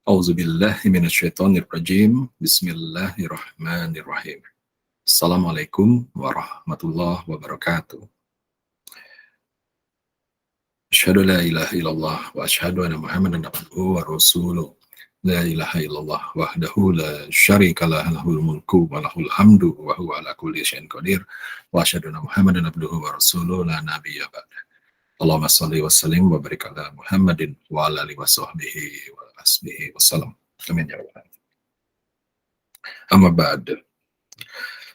Auzubillahi minasyaitonirrajim. Bismillahirrahmanirrahim. Assalamualaikum warahmatullahi wabarakatuh. Asyhadu la ilaha illallah wa asyhadu anna Muhammadan abduhu wa rasuluh. La ilaha illallah wahdahu la syarika lah, lahul mulku wa lahul hamdu wa huwa ala kulli syai'in qadir. Wa asyhadu anna Muhammadan abduhu wa rasuluh la nabiyya ba'da. Allahumma shalli wa sallim wa barik ala Muhammadin wa ala alihi wa sahbihi wa asbihi wasallam. Amin ya rabbal alamin. Amma ba'd.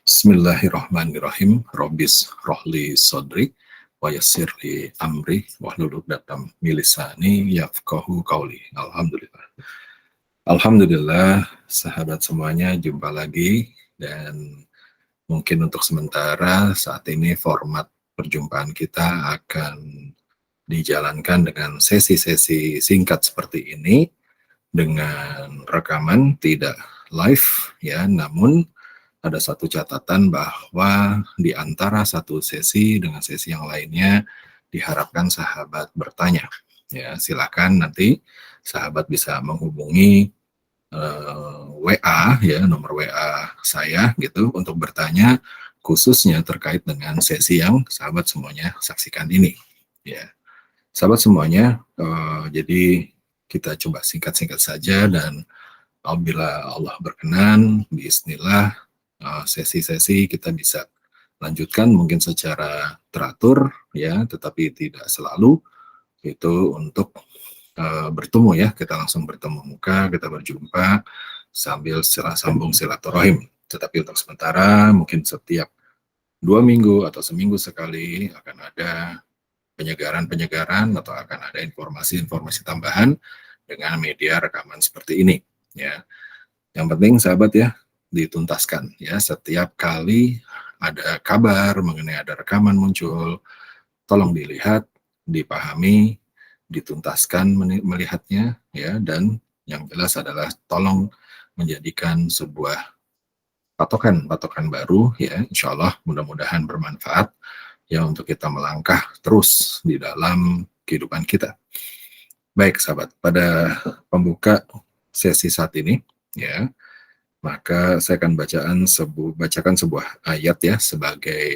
Bismillahirrahmanirrahim. Rabbis rohli sodri wa yassirli amri wahlul 'uqdatam min lisani yafqahu qauli. Alhamdulillah, sahabat semuanya, jumpa lagi. Dan mungkin untuk sementara saat ini format perjumpaan kita akan dijalankan dengan sesi-sesi singkat seperti ini, dengan rekaman tidak live ya, namun ada satu catatan bahwa di antara satu sesi dengan sesi yang lainnya diharapkan sahabat bertanya. Ya, silakan nanti sahabat bisa menghubungi WA ya, nomor WA saya gitu untuk bertanya khususnya terkait dengan sesi yang sahabat semuanya saksikan ini. Ya, sahabat semuanya, jadi kita coba singkat-singkat saja, dan apabila Allah berkenan, bismillah, sesi-sesi kita bisa lanjutkan mungkin secara teratur ya, tetapi tidak selalu itu untuk bertemu ya, kita langsung bertemu muka, kita berjumpa sambil sambung silaturahim. Tetapi untuk sementara mungkin setiap 2 minggu atau seminggu sekali akan ada penyegaran atau akan ada informasi-informasi tambahan dengan media rekaman seperti ini ya. Yang penting sahabat ya, dituntaskan ya, setiap kali ada kabar mengenai ada rekaman muncul, tolong dilihat, dipahami, dituntaskan melihatnya ya, dan yang jelas adalah tolong menjadikan sebuah patokan baru ya, insya Allah mudah-mudahan bermanfaat ya untuk kita melangkah terus di dalam kehidupan kita. Baik sahabat, pada pembuka sesi saat ini ya, maka saya akan bacakan sebuah ayat ya sebagai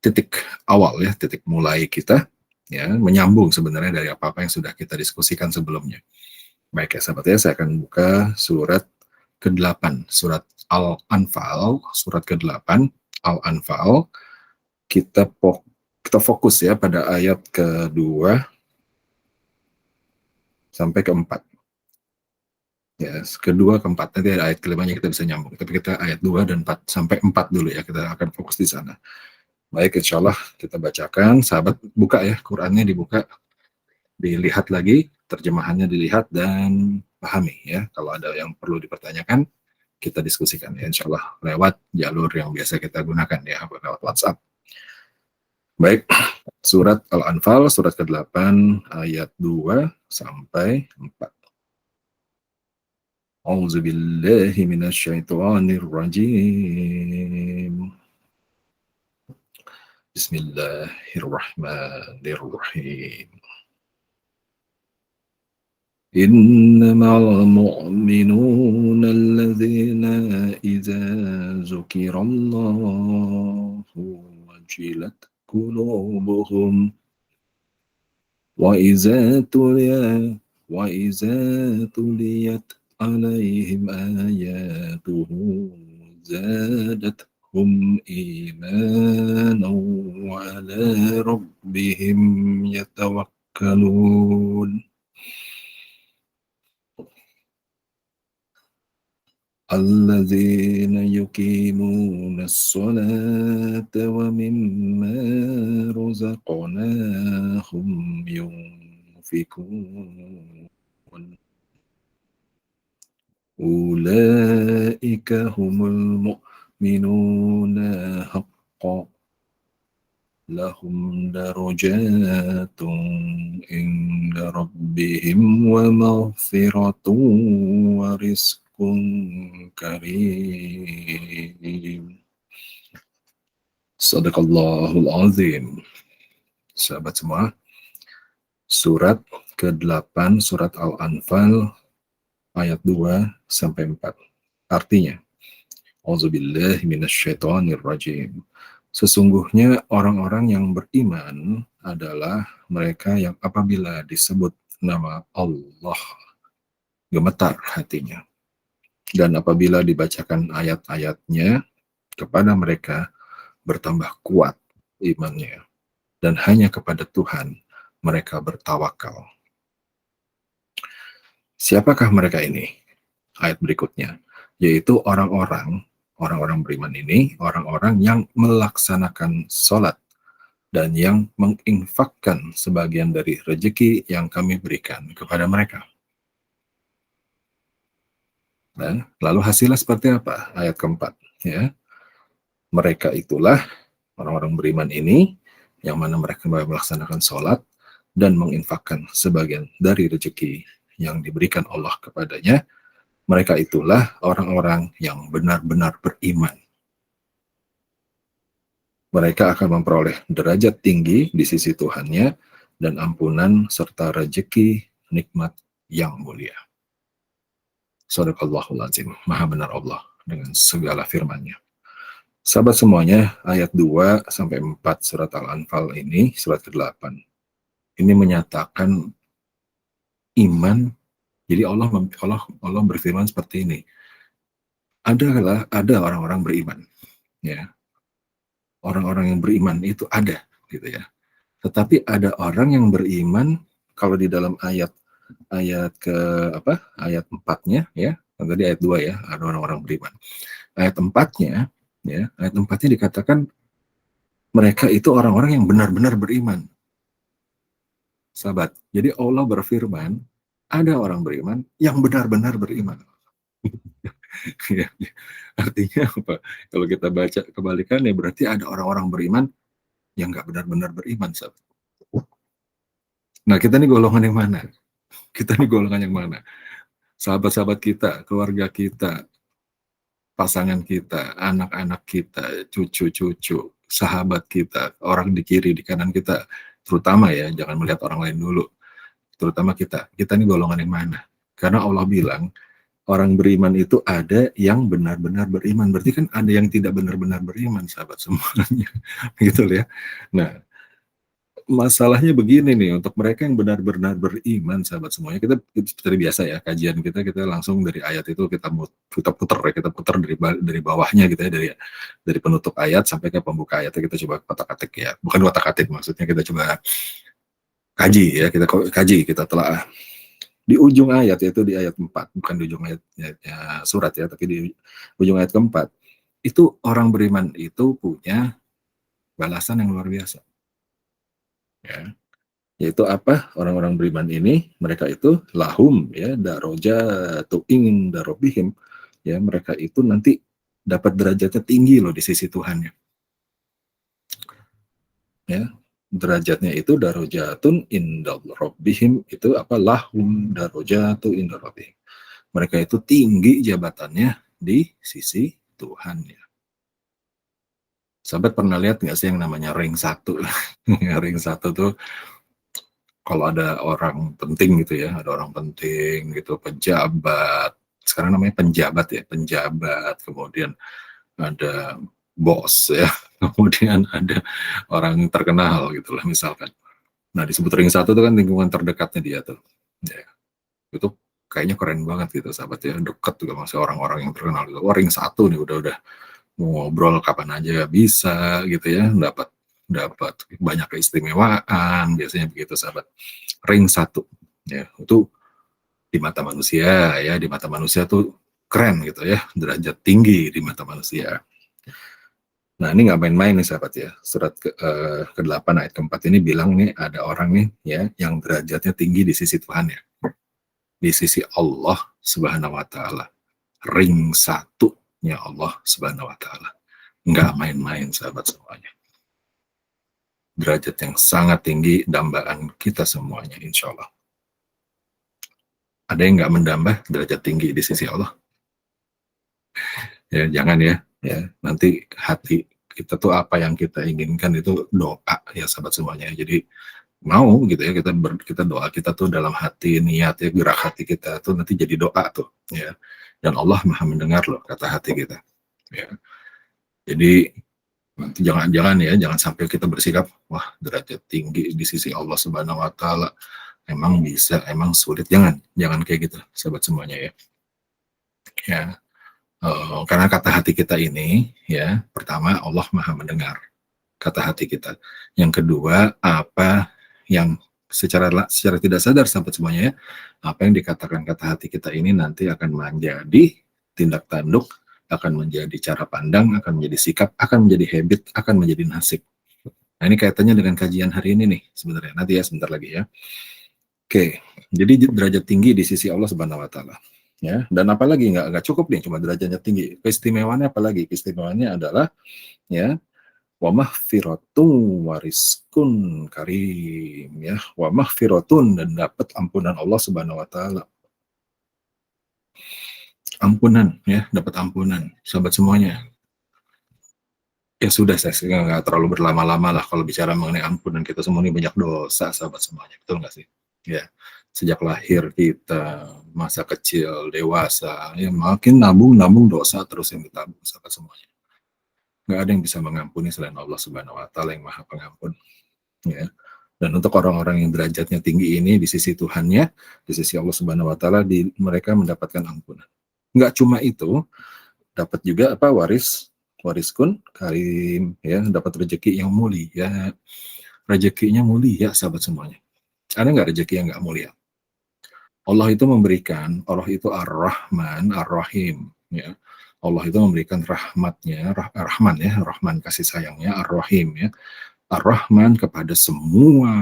titik awal ya, titik mulai kita ya, menyambung sebenarnya dari apa-apa yang sudah kita diskusikan sebelumnya. Baik ya sahabat ya, saya akan buka surat ke-8, surat Al-Anfal, surat ke-8 Al-Anfal. Kita fokus ya pada ayat kedua sampai keempat. Ya, kedua keempat, nanti ayat kelimanya kita bisa nyambung. Tapi kita ayat 2 dan 4 sampai 4 dulu ya, kita akan fokus di sana. Baik, insya Allah kita bacakan. Sahabat buka ya, Qurannya dibuka, dilihat lagi, terjemahannya dilihat dan pahami ya. Kalau ada yang perlu dipertanyakan, kita diskusikan ya, insya Allah lewat jalur yang biasa kita gunakan ya, lewat WhatsApp. Baik, surat Al-Anfal, surat ke-8, ayat 2 sampai 4. A'udzubillahi minasyaitonirrajim. Bismillahirrahmanirrahim. Innamal mu'minuna alladzina idza dzukirallahu wajilat qulubuhum wa idza tuliyat alaihim ayatuhu zadatuhum imanan wa ala rabbihim yatawakkalun. Alladzina yuqimuna as-salata wa mimma razaqnahum yunfikun. Ulaika humul mu'minuna haqqan lahum darajatun inda rabbihim wa maghfiratun wa rizqun karim. Sadaqallahul azim. Sahabat semua, Surat ke-8, surat Al-Anfal, ayat 2 sampai 4. Artinya, Auzubillahi minasyaitonirrajim. Sesungguhnya orang-orang yang beriman adalah mereka yang apabila disebut nama Allah gemetar hatinya. Dan apabila dibacakan ayat-ayatnya kepada mereka bertambah kuat imannya. Dan hanya kepada Tuhan mereka bertawakal. Siapakah mereka ini? Ayat berikutnya, yaitu orang-orang beriman ini, orang-orang yang melaksanakan sholat dan yang menginfakkan sebagian dari rezeki yang kami berikan kepada mereka. Dan lalu hasilnya seperti apa? Ayat keempat, ya. Mereka itulah orang-orang beriman ini yang mana mereka melaksanakan sholat dan menginfakkan sebagian dari rezeki yang diberikan Allah kepadanya. Mereka itulah orang-orang yang benar-benar beriman. Mereka akan memperoleh derajat tinggi di sisi Tuhannya dan ampunan serta rezeki nikmat yang mulia. Shadaqallahul azim. Maha benar Allah dengan segala firman-Nya. Sahabat semuanya, ayat 2 sampai 4 surat Al-Anfal ini, surat ke-8. Ini menyatakan iman. Jadi Allah berfirman seperti ini. Ada orang-orang beriman, ya. Orang-orang yang beriman itu ada, gitu ya. Tetapi ada orang yang beriman kalau di dalam ayat ke ayat 4-nya, ya. Tadi ayat 2 ya, ada orang-orang beriman. Ayat 4-nya, ya, ayat 4-nya dikatakan mereka itu orang-orang yang benar-benar beriman. Sahabat, jadi Allah berfirman, ada orang beriman yang benar-benar beriman. Ya, artinya apa? Kalau kita baca kebalikannya, berarti ada orang-orang beriman yang nggak benar-benar beriman, sahabat. Nah, kita nih golongan yang mana? Kita nih golongan yang mana? Sahabat-sahabat kita, keluarga kita, pasangan kita, anak-anak kita, cucu-cucu, sahabat kita, orang di kiri, di kanan kita, terutama ya, jangan melihat orang lain dulu. Terutama kita nih golongan yang mana? Karena Allah bilang, orang beriman itu ada yang benar-benar beriman. Berarti kan ada yang tidak benar-benar beriman, sahabat semuanya. Gitu ya. Nah, masalahnya begini nih, untuk mereka yang benar-benar beriman, sahabat semuanya, kita seperti biasa ya, kajian kita langsung dari ayat itu kita putar ya, kita putar dari bawahnya gitu ya, dari penutup ayat sampai ke pembuka ayat, kita coba kotak-atik ya. Bukan kotak-atik, maksudnya kita coba kaji ya, kita telah di ujung ayat, yaitu di ayat 4, bukan di ujung ayat surat ya, tapi di ujung ayat keempat, itu orang beriman itu punya balasan yang luar biasa. Ya. Yaitu apa? Orang-orang beriman ini, mereka itu lahum ya, darajatu inda rabbihim. Ya, mereka itu nanti dapat derajatnya tinggi loh di sisi Tuhannya. Ya, derajatnya itu darajatun inda rabbihim, itu apa? Lahum darajatu inda rabbihim. Mereka itu tinggi jabatannya di sisi Tuhan ya. Sahabat pernah lihat nggak sih yang namanya ring 1? Ring 1 tuh kalau ada orang penting gitu ya, ada orang penting gitu, pejabat, sekarang namanya penjabat ya, penjabat, kemudian ada bos ya, kemudian ada orang terkenal gitu lah misalkan. Nah, disebut ring 1 itu kan lingkungan terdekatnya dia tuh. Ya, itu kayaknya keren banget gitu sahabat ya, dekat juga masih orang-orang yang terkenal gitu. Wah, ring 1 nih udah mau ngobrol kapan aja bisa gitu ya, dapat banyak keistimewaan, biasanya begitu sahabat. Ring 1 ya, itu di mata manusia ya, di mata manusia tuh keren gitu ya, derajat tinggi di mata manusia. Nah, ini nggak main-main nih sahabat ya. Surat ke-8 ayat ke-4 ini bilang nih ada orang nih ya yang derajatnya tinggi di sisi Tuhan ya, di sisi Allah Subhanahu wa taala. Ring 1-nya Allah Subhanahu wa taala. Nggak main-main sahabat semuanya. Derajat yang sangat tinggi, dambaan kita semuanya insya Allah. Ada yang nggak mendambah derajat tinggi di sisi Allah? Ya, jangan ya. Nanti hati kita tuh apa yang kita inginkan itu doa ya sahabat semuanya. Jadi mau gitu ya, kita doa kita tuh dalam hati, niat ya, gerak hati kita tuh nanti jadi doa tuh ya. Dan Allah Maha mendengar loh kata hati kita. Ya. Jadi nanti jangan-jangan ya, jangan sampai kita bersikap wah derajat tinggi di sisi Allah Subhanahu wa taala. Emang bisa, emang sulit. Jangan kayak gitu, sahabat semuanya ya. Ya, karena kata hati kita ini ya, pertama Allah Maha mendengar kata hati kita. Yang kedua, apa yang secara tidak sadar sahabat semuanya ya, apa yang dikatakan kata hati kita ini nanti akan menjadi tindak tanduk, akan menjadi cara pandang, akan menjadi sikap, akan menjadi habit, akan menjadi nasib. Nah ini kaitannya dengan kajian hari ini nih sebenarnya, nanti ya sebentar lagi ya. Oke, jadi derajat tinggi di sisi Allah Subhanahu wa taala. Ya, dan apalagi nggak cukup nih cuma derajatnya tinggi. Keistimewaannya apalagi? Keistimewaannya adalah ya wa mahfiratun wariskun karim ya, wa mahfiratun, dan dapat ampunan Allah Subhanahu wa taala. Ampunan ya, dapat ampunan sahabat semuanya. Ya sudah, saya nggak terlalu berlama-lama lah kalau bicara mengenai ampunan. Kita semua ini banyak dosa sahabat semuanya, betul nggak sih? Ya, sejak lahir kita, masa kecil, dewasa, ya makin nabung dosa terus yang ditabung sahabat semuanya. Nggak ada yang bisa mengampuni selain Allah Subhanahu wa taala yang Maha Pengampun. Ya. Dan untuk orang-orang yang derajatnya tinggi ini di sisi Tuhannya, di sisi Allah Subhanahu wa taala, mereka mendapatkan ampunan. Nggak cuma itu, dapat juga apa, wariskun karim ya, dapat rezeki yang mulia. Rezekinya mulia sahabat semuanya. Ada nggak rezeki yang nggak mulia? Allah itu memberikan, Allah itu Ar-Rahman, Ar-Rahim ya. Allah itu memberikan rahmatnya, Rahman ya, Rahman kasih sayangnya, Ar-Rahim ya. Ar-Rahman kepada semua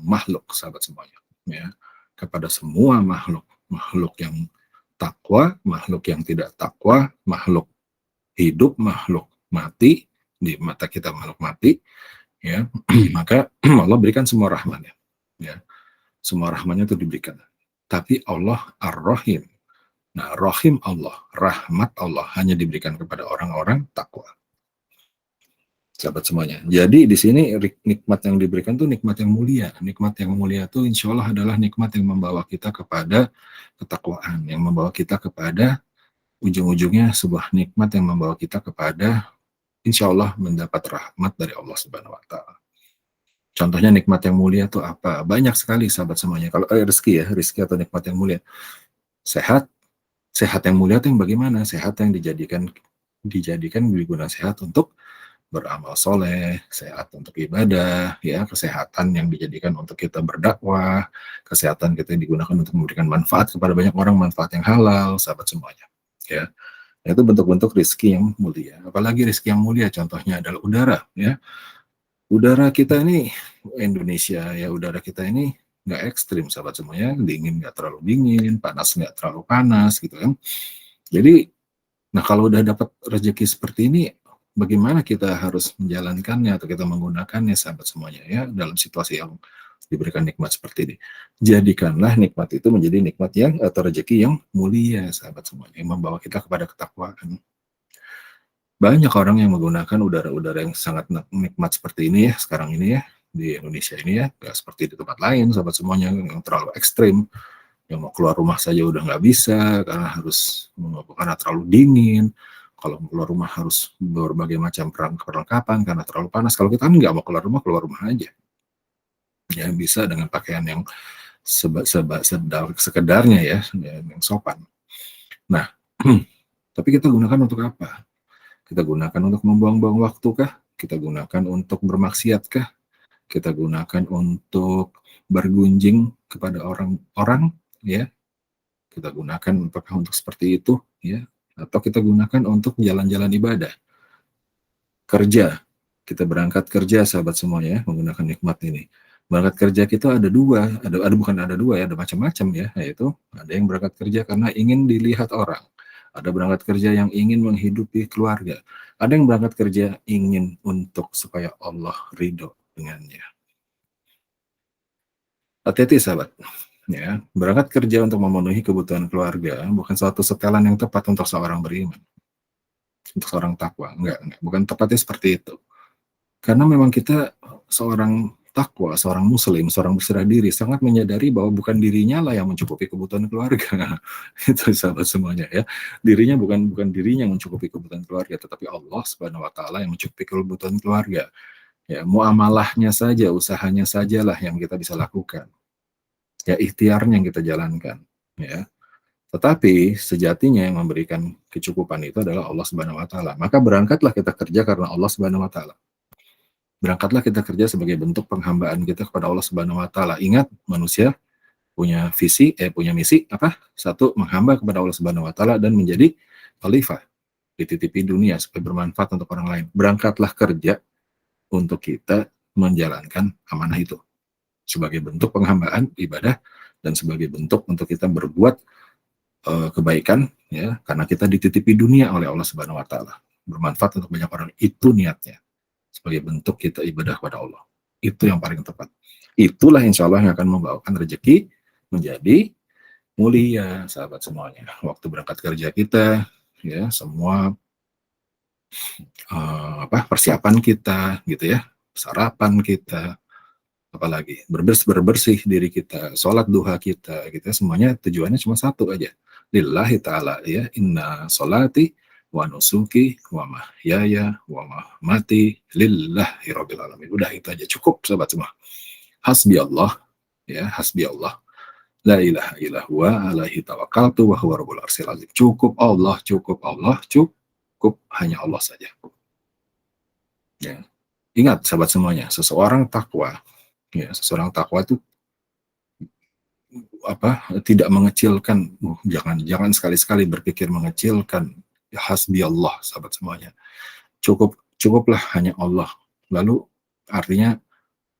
makhluk sahabat semuanya ya, kepada semua makhluk, makhluk yang takwa, makhluk yang tidak takwa, makhluk hidup, makhluk mati, di mata kita makhluk mati ya. Maka Allah berikan semua rahmatnya ya, semua rahmatnya itu diberikan. Tapi Allah Ar-Rahim, nah Rahim Allah, rahmat Allah hanya diberikan kepada orang-orang takwa sahabat semuanya. Jadi di sini nikmat yang diberikan tuh nikmat yang mulia. Nikmat yang mulia itu insya Allah adalah nikmat yang membawa kita kepada ketakwaan, yang membawa kita kepada ujung-ujungnya sebuah nikmat yang membawa kita kepada insya Allah mendapat rahmat dari Allah Subhanahu wa taala. Contohnya nikmat yang mulia itu apa? Banyak sekali sahabat semuanya. Kalau rezeki ya, rezeki atau nikmat yang mulia. Sehat, sehat yang mulia itu yang bagaimana? Sehat yang dijadikan digunakan sehat untuk beramal soleh, sehat untuk ibadah, ya, kesehatan yang dijadikan untuk kita berdakwah, kesehatan kita digunakan untuk memberikan manfaat kepada banyak orang, manfaat yang halal, sahabat semuanya. Ya, itu bentuk-bentuk rezeki yang mulia. Apalagi rezeki yang mulia, contohnya adalah udara. Ya, udara kita ini Indonesia, ya udara kita ini nggak ekstrim, sahabat semuanya, dingin nggak terlalu dingin, panas nggak terlalu panas, gitu kan. Jadi, nah kalau udah dapat rezeki seperti ini, bagaimana kita harus menjalankannya atau kita menggunakannya sahabat semuanya ya dalam situasi yang diberikan nikmat seperti ini. Jadikanlah nikmat itu menjadi nikmat yang atau rezeki yang mulia sahabat semuanya, yang membawa kita kepada ketakwaan. Banyak orang yang menggunakan udara-udara yang sangat nikmat seperti ini ya sekarang ini ya di Indonesia ini ya, nggak seperti di tempat lain sahabat semuanya yang terlalu ekstrim. Yang mau keluar rumah saja udah nggak bisa karena harus karena terlalu dingin. Kalau keluar rumah harus berbagai macam perlengkapan karena terlalu panas. Kalau kita kan nggak mau keluar rumah aja. Ya bisa dengan pakaian yang sekedarnya ya, yang sopan. Nah, tapi kita gunakan untuk apa? Kita gunakan untuk membuang-buang waktu kah? Kita gunakan untuk bermaksiat kah? Kita gunakan untuk bergunjing kepada orang-orang ya? Kita gunakan apakah untuk seperti itu ya? Atau kita gunakan untuk jalan-jalan ibadah, kerja, kita berangkat kerja sahabat semua ya, menggunakan nikmat ini. Berangkat kerja kita ada dua, bukan ada dua ya, ada macam-macam ya, yaitu ada yang berangkat kerja karena ingin dilihat orang, ada berangkat kerja yang ingin menghidupi keluarga, ada yang berangkat kerja ingin untuk supaya Allah ridho dengannya. Hati-hati sahabat. Ya, berangkat kerja untuk memenuhi kebutuhan keluarga bukan suatu setelan yang tepat untuk seorang beriman, untuk seorang takwa. Enggak, bukan tepatnya seperti itu. Karena memang kita seorang takwa, seorang muslim, seorang berserah diri sangat menyadari bahwa bukan dirinya lah yang mencukupi kebutuhan keluarga. Itu sahabat semuanya ya. Dirinya bukan dirinya yang mencukupi kebutuhan keluarga, tetapi Allah Subhanahu wa taala yang mencukupi kebutuhan keluarga. Ya, muamalahnya saja, usahanya sajalah yang kita bisa lakukan. Ya, ikhtiarnya yang kita jalankan, ya. Tetapi sejatinya yang memberikan kecukupan itu adalah Allah Subhanahu wa taala. Maka berangkatlah kita kerja karena Allah Subhanahu wa taala. Berangkatlah kita kerja sebagai bentuk penghambaan kita kepada Allah Subhanahu wa taala. Ingat, manusia punya punya misi apa? Satu, menghamba kepada Allah Subhanahu wa taala dan menjadi khalifah, dititipi dunia supaya bermanfaat untuk orang lain. Berangkatlah kerja untuk kita menjalankan amanah itu sebagai bentuk penghambaan ibadah dan sebagai bentuk untuk kita berbuat kebaikan, ya, karena kita dititipi dunia oleh Allah Subhanahu wa taala. Bermanfaat untuk banyak orang, itu niatnya. Sebagai bentuk kita ibadah kepada Allah. Itu yang paling tepat. Itulah insya Allah yang akan membawakan rezeki menjadi mulia, sahabat semuanya. Waktu berangkat kerja kita, ya, semua persiapan kita, gitu ya, sarapan kita, apalagi berbersih diri kita, sholat duha kita, gitu ya, semuanya tujuannya cuma satu aja. Lillahi ta'ala, ya, inna sholati wa nusuki wa mahyaya wa mamati lillahi rabbil alamin. Udah itu aja, cukup sahabat semua. Hasbi Allah, ya, hasbi Allah. La ilaha illa huwa alaihi tawakkaltu wa huwa rabbul arsyil azim. Cukup Allah, cukup hanya Allah saja. Ya. Ingat sahabat semuanya, seseorang takwa, ya, seseorang takwa itu tidak mengecilkan, jangan sekali-sekali berpikir mengecilkan. Ya, hasbi Allah, sahabat semuanya. Cukuplah hanya Allah. Lalu artinya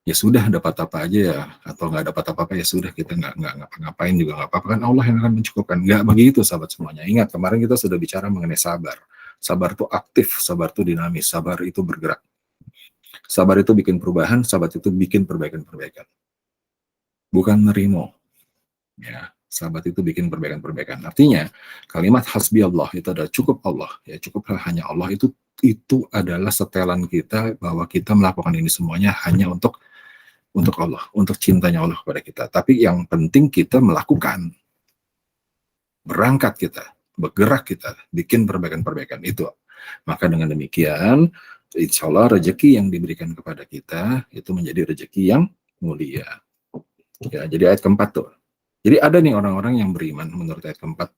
ya sudah, dapat apa aja ya, atau nggak dapat apa-apa ya sudah, kita nggak ngapa-ngapain juga nggak apa-apa, kan Allah yang akan mencukupkan. Nggak begitu sahabat semuanya. Ingat, kemarin kita sudah bicara mengenai sabar. Sabar itu aktif, sabar itu dinamis, sabar itu bergerak. Sabar itu bikin perubahan, sabar itu bikin perbaikan-perbaikan. Bukan nerimo. Ya, sahabat itu bikin perbaikan-perbaikan. Artinya, kalimat hasbi Allah itu adalah cukup Allah. Ya, cukuplah hanya Allah, itu adalah setelan kita bahwa kita melakukan ini semuanya hanya untuk Allah, untuk cintanya Allah kepada kita. Tapi yang penting kita melakukan, berangkat kita, bergerak kita, bikin perbaikan-perbaikan itu. Maka dengan demikian, insya Allah rezeki yang diberikan kepada kita itu menjadi rezeki yang mulia. Ya, jadi ayat keempat tuh. Jadi ada nih orang-orang yang beriman, menurut ayat keempat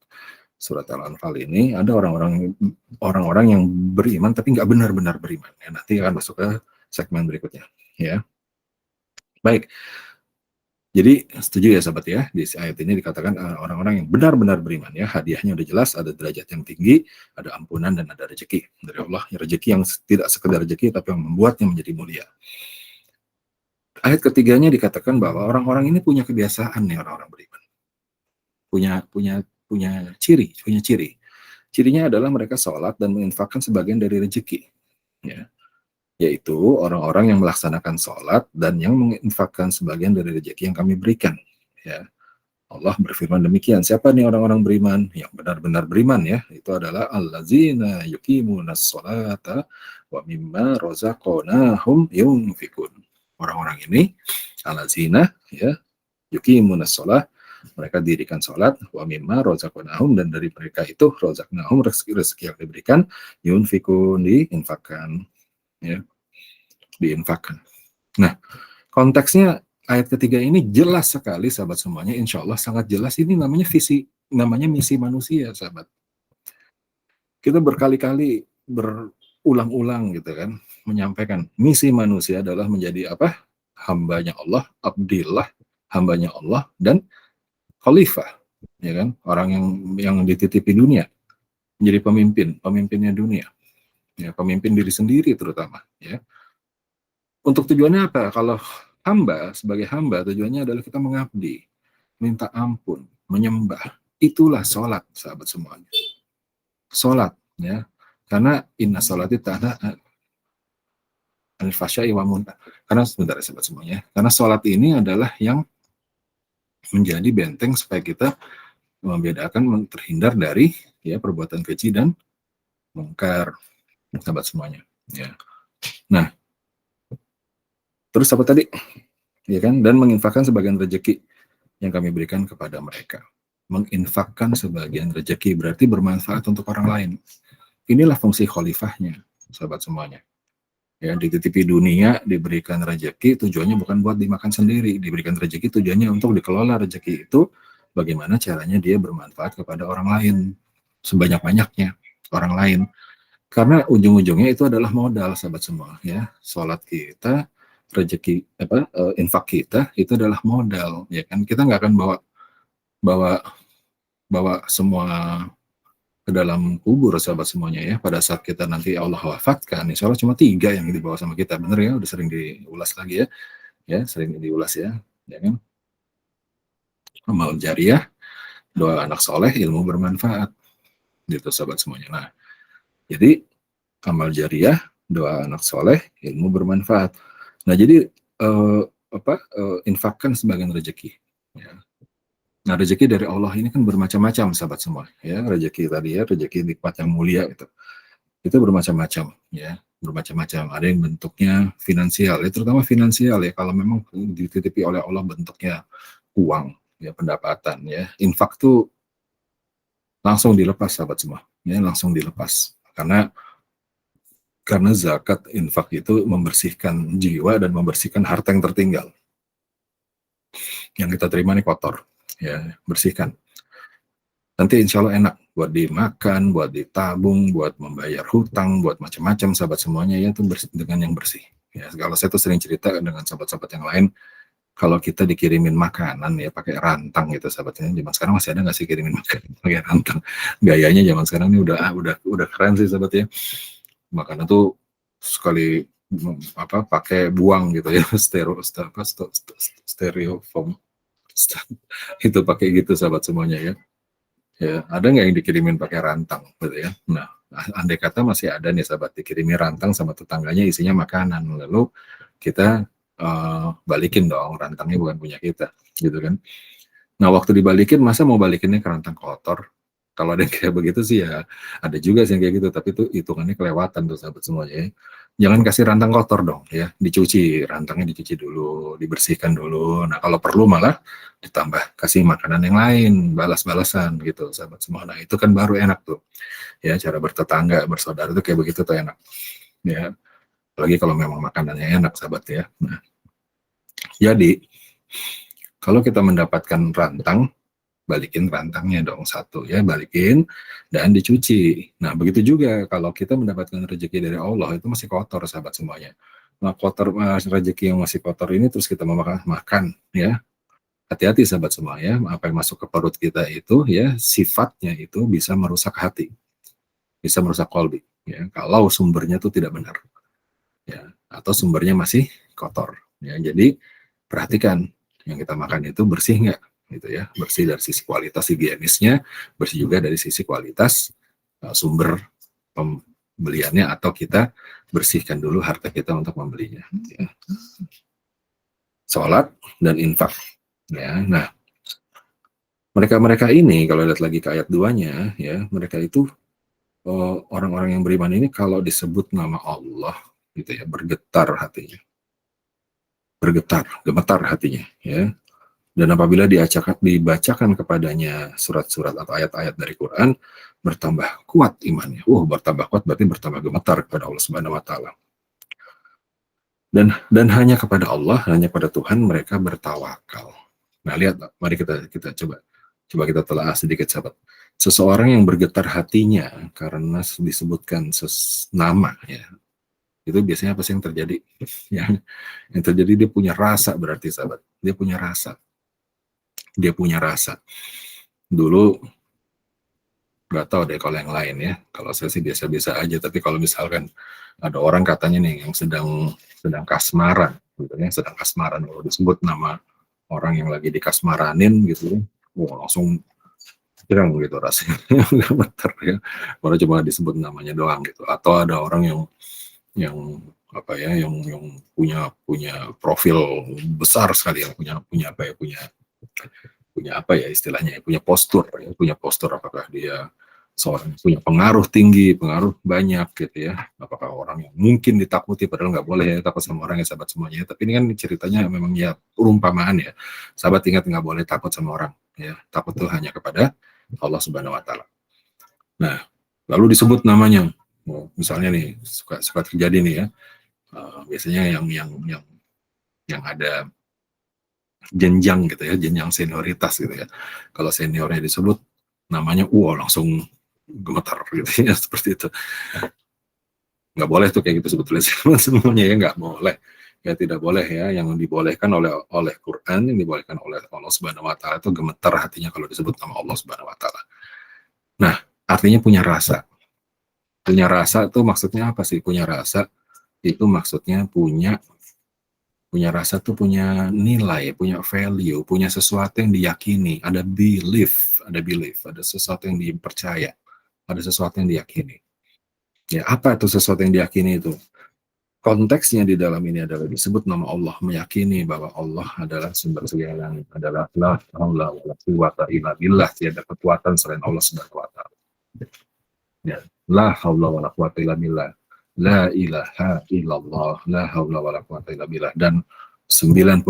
surat Al-Anfal ini, ada orang-orang yang beriman tapi nggak benar-benar beriman. Ya, nanti akan masuk ke segmen berikutnya. Ya, baik. Jadi setuju ya sahabat ya, di ayat ini dikatakan orang-orang yang benar-benar beriman ya, hadiahnya udah jelas, ada derajat yang tinggi, ada ampunan dan ada rezeki dari Allah, ya, rezeki yang tidak sekedar rezeki tapi yang membuatnya menjadi mulia. Ayat ketiganya dikatakan bahwa orang-orang ini punya kebiasaan nih, orang-orang beriman. Punya ciri. Cirinya adalah mereka sholat dan menginfakkan sebagian dari rezeki. Ya. Yaitu orang-orang yang melaksanakan sholat dan yang menginfakkan sebagian dari rezeki yang kami berikan. Ya. Allah berfirman demikian. Siapa nih orang-orang beriman? Yang benar-benar beriman ya. Itu adalah allazina yuqimunas sholata wa mimma razaqnahum yunfikun. Orang-orang ini allazina ya yuqimunas sholat, mereka dirikan sholat, wa mimma razaqnahum, dan dari mereka itu razaqnahum, rezeki yang diberikan, yunfikun, diinfakkan, ya, diinfakkan. Nah, konteksnya ayat ketiga ini jelas sekali sahabat semuanya, insya Allah sangat jelas. Ini namanya misi manusia sahabat. Kita berkali-kali berulang-ulang gitu kan, menyampaikan misi manusia adalah menjadi apa? Hambanya Allah, abdillah, hambanya Allah, dan khalifah, ya kan, orang yang dititipi dunia, menjadi pemimpinnya dunia, ya, pemimpin diri sendiri terutama, ya. Untuk tujuannya apa? Kalau sebagai hamba tujuannya adalah kita mengabdi, minta ampun, menyembah. Itulah sholat, sahabat semuanya. Sholat, ya, karena inna sholati ta'ala anil fahsya'i wa munkar. Karena sebentar sahabat semuanya, karena sholat ini adalah yang menjadi benteng supaya kita membedakan, terhindar dari ya perbuatan keji dan mungkar, sahabat semuanya. Ya. Nah, terus apa tadi? ya kan, dan menginfakkan sebagian rezeki yang kami berikan kepada mereka. Menginfakkan sebagian rezeki berarti bermanfaat untuk orang lain. Inilah fungsi khalifahnya, sahabat semuanya. Ya, dititipi dunia, diberikan rezeki, tujuannya bukan buat dimakan sendiri, diberikan rezeki tujuannya untuk dikelola rezeki itu, bagaimana caranya dia bermanfaat kepada orang lain, sebanyak-banyaknya orang lain. Karena ujung-ujungnya itu adalah modal, sahabat semua. Ya, sholat kita, rezeki infak kita itu adalah modal, ya kan? Kita nggak akan bawa bawa bawa semua ke dalam kubur, sahabat semuanya ya. Pada saat kita nanti Allah wafatkan, insya Allah cuma 3 yang dibawa sama kita, bener ya? Udah sering diulas lagi ya sering diulas ya kan? Amal jariah, doa anak soleh, ilmu bermanfaat, gitu sahabat semuanya. Nah, jadi amal jariah, doa anak soleh, ilmu bermanfaat. Nah, jadi infakkan sebagian rezeki. Ya. Nah, rezeki dari Allah ini kan bermacam-macam, sahabat semua. Ya, rezeki tadi ya, rezeki nikmat yang mulia itu bermacam-macam, ya, bermacam-macam. Ada yang bentuknya finansial, ya, terutama finansial ya. Kalau memang dititipi oleh Allah bentuknya uang, ya, pendapatan, ya, infak tuh langsung dilepas, sahabat semua. Ya, langsung dilepas. Karena zakat infak itu membersihkan jiwa dan membersihkan harta yang tertinggal. Yang kita terima ini kotor, ya, bersihkan. Nanti insya Allah enak buat dimakan, buat ditabung, buat membayar hutang, buat macam-macam, sahabat semuanya ya, itu dengan yang bersih. Ya, kalau saya tuh sering cerita dengan sahabat-sahabat yang lain, kalau kita dikirimin makanan ya pakai rantang gitu, sahabatnya, zaman sekarang masih ada nggak sih kirimin makanan pakai rantang? Gayanya zaman sekarang ini udah keren sih, sahabat ya. Makanan tuh sekali pakai buang gitu ya, styrofoam itu pakai gitu, sahabat semuanya ya. Ya, ada nggak yang dikirimin pakai rantang gitu ya? Nah, andai kata masih ada nih sahabat dikirimin rantang sama tetangganya isinya makanan, lalu kita balikin dong, rantangnya bukan punya kita, gitu kan? Nah, waktu dibalikin, masa mau balikinnya ke rantang kotor? Kalau ada yang kayak begitu sih ya, ada juga sih yang kayak gitu, tapi itu hitungannya kelewatan tuh, sahabat semuanya ya. Jangan kasih rantang kotor dong ya, dicuci, rantangnya dicuci dulu, dibersihkan dulu. Nah, kalau perlu malah ditambah kasih makanan yang lain, balas-balasan gitu, sahabat semua. Nah, itu kan baru enak tuh. Ya, cara bertetangga, bersaudara itu kayak begitu tuh enak. Ya, apalagi kalau memang makanannya enak, sahabat ya. Nah, jadi kalau kita mendapatkan rantang, balikin rantangnya dong satu ya, balikin dan dicuci. Nah, begitu juga kalau kita mendapatkan rezeki dari Allah itu masih kotor, sahabat semuanya. Nah, rezeki yang masih kotor ini terus kita makan ya. Hati-hati, sahabat semua ya, apa yang masuk ke perut kita itu ya sifatnya itu bisa merusak hati, bisa merusak kolbi ya, kalau sumbernya itu tidak benar ya, atau sumbernya masih kotor ya. Jadi perhatikan yang kita makan itu bersih nggak gitu ya, bersih dari sisi kualitas higienisnya, bersih juga dari sisi kualitas sumber pembeliannya, atau kita bersihkan dulu harta kita untuk membelinya ya. Sholat dan infak ya. Nah, mereka-mereka ini kalau lihat lagi ke ayat 2-nya ya, mereka itu orang-orang yang beriman ini kalau disebut nama Allah gitu ya, bergetar hatinya. Bergetar, gemetar hatinya ya. Dan apabila dibacakan kepadanya surat-surat atau ayat-ayat dari Quran, bertambah kuat imannya. Bertambah kuat berarti bertambah gemetar kepada Allah Subhanahu wa taala. Dan hanya kepada Allah, hanya pada Tuhan mereka bertawakal. Nah, lihat, mari kita coba kita telah sedikit, sahabat. Seseorang yang bergetar hatinya karena disebutkan nama ya, itu biasanya apa sih yang terjadi? Yang terjadi dia punya rasa, berarti sahabat. Dia punya rasa. Dulu nggak tahu deh kalau yang lain ya. Kalau saya sih biasa-biasa aja. Tapi kalau misalkan ada orang katanya nih yang sedang kasmaran, gitu ya, sedang kasmaran, kalau disebut nama orang yang lagi dikasmaranin gitu, langsung girang gitu rasanya, gemeter ya. Baru cuma disebut namanya doang gitu. Atau ada orang yang apa ya, yang punya profil besar sekali, yang punya istilahnya, punya postur apakah dia seorang yang punya pengaruh tinggi, pengaruh banyak gitu ya. Apakah orang yang mungkin ditakuti, padahal nggak boleh ya takut sama orang ya sahabat semuanya. Tapi ini kan ceritanya memang ya perumpamaan ya. Sahabat ingat nggak boleh takut sama orang ya. Takut tuh hanya kepada Allah Subhanahu Wa Taala. Nah, lalu disebut namanya. Oh, misalnya nih suka terjadi nih ya. Biasanya yang ada jenjang gitu ya, jenjang senioritas gitu ya. Kalau seniornya disebut namanya, langsung gemetar gitu ya, seperti itu. Nggak boleh tuh kayak gitu sebetulnya semuanya ya, nggak boleh. Ya tidak boleh ya, yang dibolehkan oleh Quran, yang dibolehkan oleh Allah Subhanahu Wa Taala itu gemetar hatinya kalau disebut nama Allah Subhanahu Wa Taala. Nah, artinya punya rasa. Punya rasa itu maksudnya apa sih? Punya rasa itu maksudnya punya rasa tuh punya nilai, punya value, punya sesuatu yang diyakini, ada belief, ada sesuatu yang dipercaya, ada sesuatu yang diyakini. Ya, apa itu sesuatu yang diyakini itu? Konteksnya di dalam ini adalah disebut nama Allah, meyakini bahwa Allah adalah sumber segalanya, adalah la haula wala quwata illa billah, tiada kekuatan selain Allah Subhanahu wa taala. Ya, la haula wala quwata illa billah. La ilaha illallah, la haula wala quwata illa billah, dan 99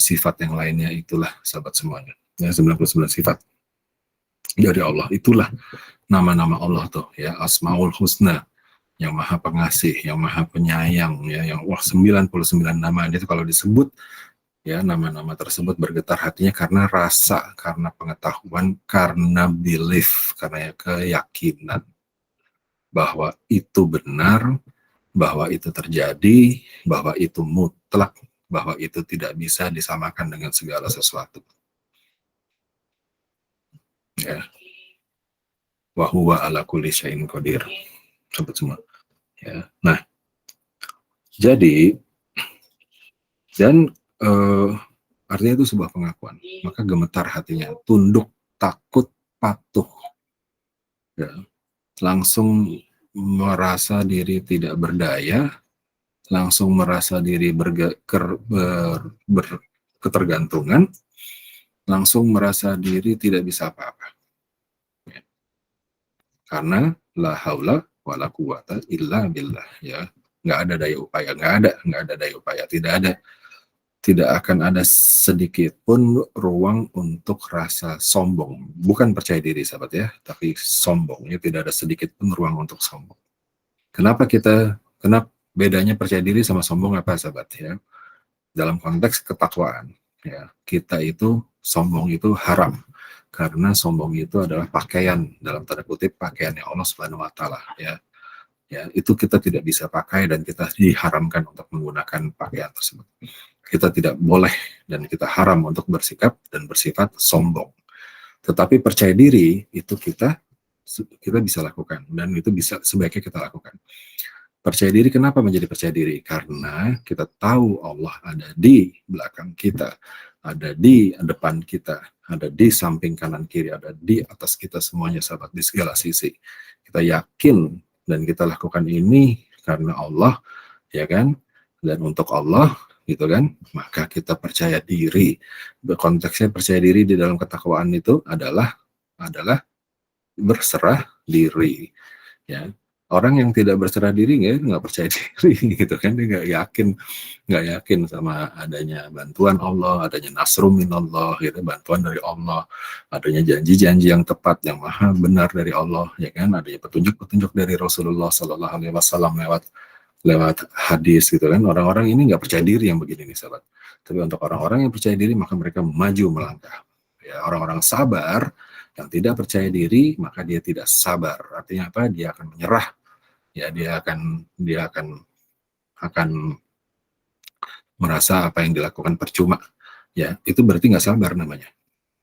sifat yang lainnya itulah sahabat semuanya. Ya, 99 sifat dari Allah itulah nama-nama Allah tuh ya, Asmaul Husna, yang maha pengasih, yang maha penyayang ya, yang 99 nama itu kalau disebut ya, nama-nama tersebut bergetar hatinya karena rasa, karena pengetahuan, karena belief, karena keyakinan bahwa itu benar, bahwa itu terjadi, bahwa itu mutlak, bahwa itu tidak bisa disamakan dengan segala sesuatu. Ya. Wa huwa ala kulli syai'in qadir. Sobat semua. Ya. Nah, jadi dan artinya itu sebuah pengakuan. Maka gemetar hatinya, tunduk, takut, patuh. Ya. Langsung merasa diri tidak berdaya, langsung merasa diri berketergantungan, langsung merasa diri tidak bisa apa-apa. Ya. Karena la haula wala quwata illa billah, ya. Nggak ada daya upaya, nggak ada daya upaya, tidak akan ada sedikit pun ruang untuk rasa sombong. Bukan percaya diri sahabat ya, tapi sombong. Ya, tidak ada sedikit pun ruang untuk sombong. Kenapa bedanya percaya diri sama sombong apa sahabat ya? Dalam konteks ketakwaan ya, kita itu sombong itu haram. Karena sombong itu adalah pakaian, dalam tanda kutip pakaiannya Allah Subhanahu wa taala ya. Ya, itu kita tidak bisa pakai dan kita diharamkan untuk menggunakan pakaian tersebut. Kita tidak boleh dan kita haram untuk bersikap dan bersifat sombong. Tetapi percaya diri itu kita bisa lakukan dan itu bisa sebaiknya kita lakukan. Percaya diri, kenapa menjadi percaya diri? Karena kita tahu Allah ada di belakang kita, ada di depan kita, ada di samping kanan kiri, ada di atas kita semuanya sahabat, di segala sisi. Kita yakin dan kita lakukan ini karena Allah, ya kan? Dan untuk Allah, gitu kan? Maka kita percaya diri. Konteksnya percaya diri di dalam ketakwaan itu adalah berserah diri, ya. Orang yang tidak berserah diri nggak percaya diri gitu kan, dia nggak yakin sama adanya bantuan Allah, adanya nasrum minallah gitu, bantuan dari Allah, adanya janji-janji yang tepat yang maha benar dari Allah, ya kan, adanya petunjuk-petunjuk dari Rasulullah Sallallahu Alaihi Wasallam lewat hadis gitu kan. Orang-orang ini nggak percaya diri yang begini nih sahabat. Tapi untuk orang-orang yang percaya diri maka mereka maju melangkah. Ya, orang-orang sabar yang tidak percaya diri maka dia tidak sabar. Artinya apa? Dia akan menyerah. Ya, dia akan merasa apa yang dilakukan percuma. Ya, itu berarti nggak sabar namanya.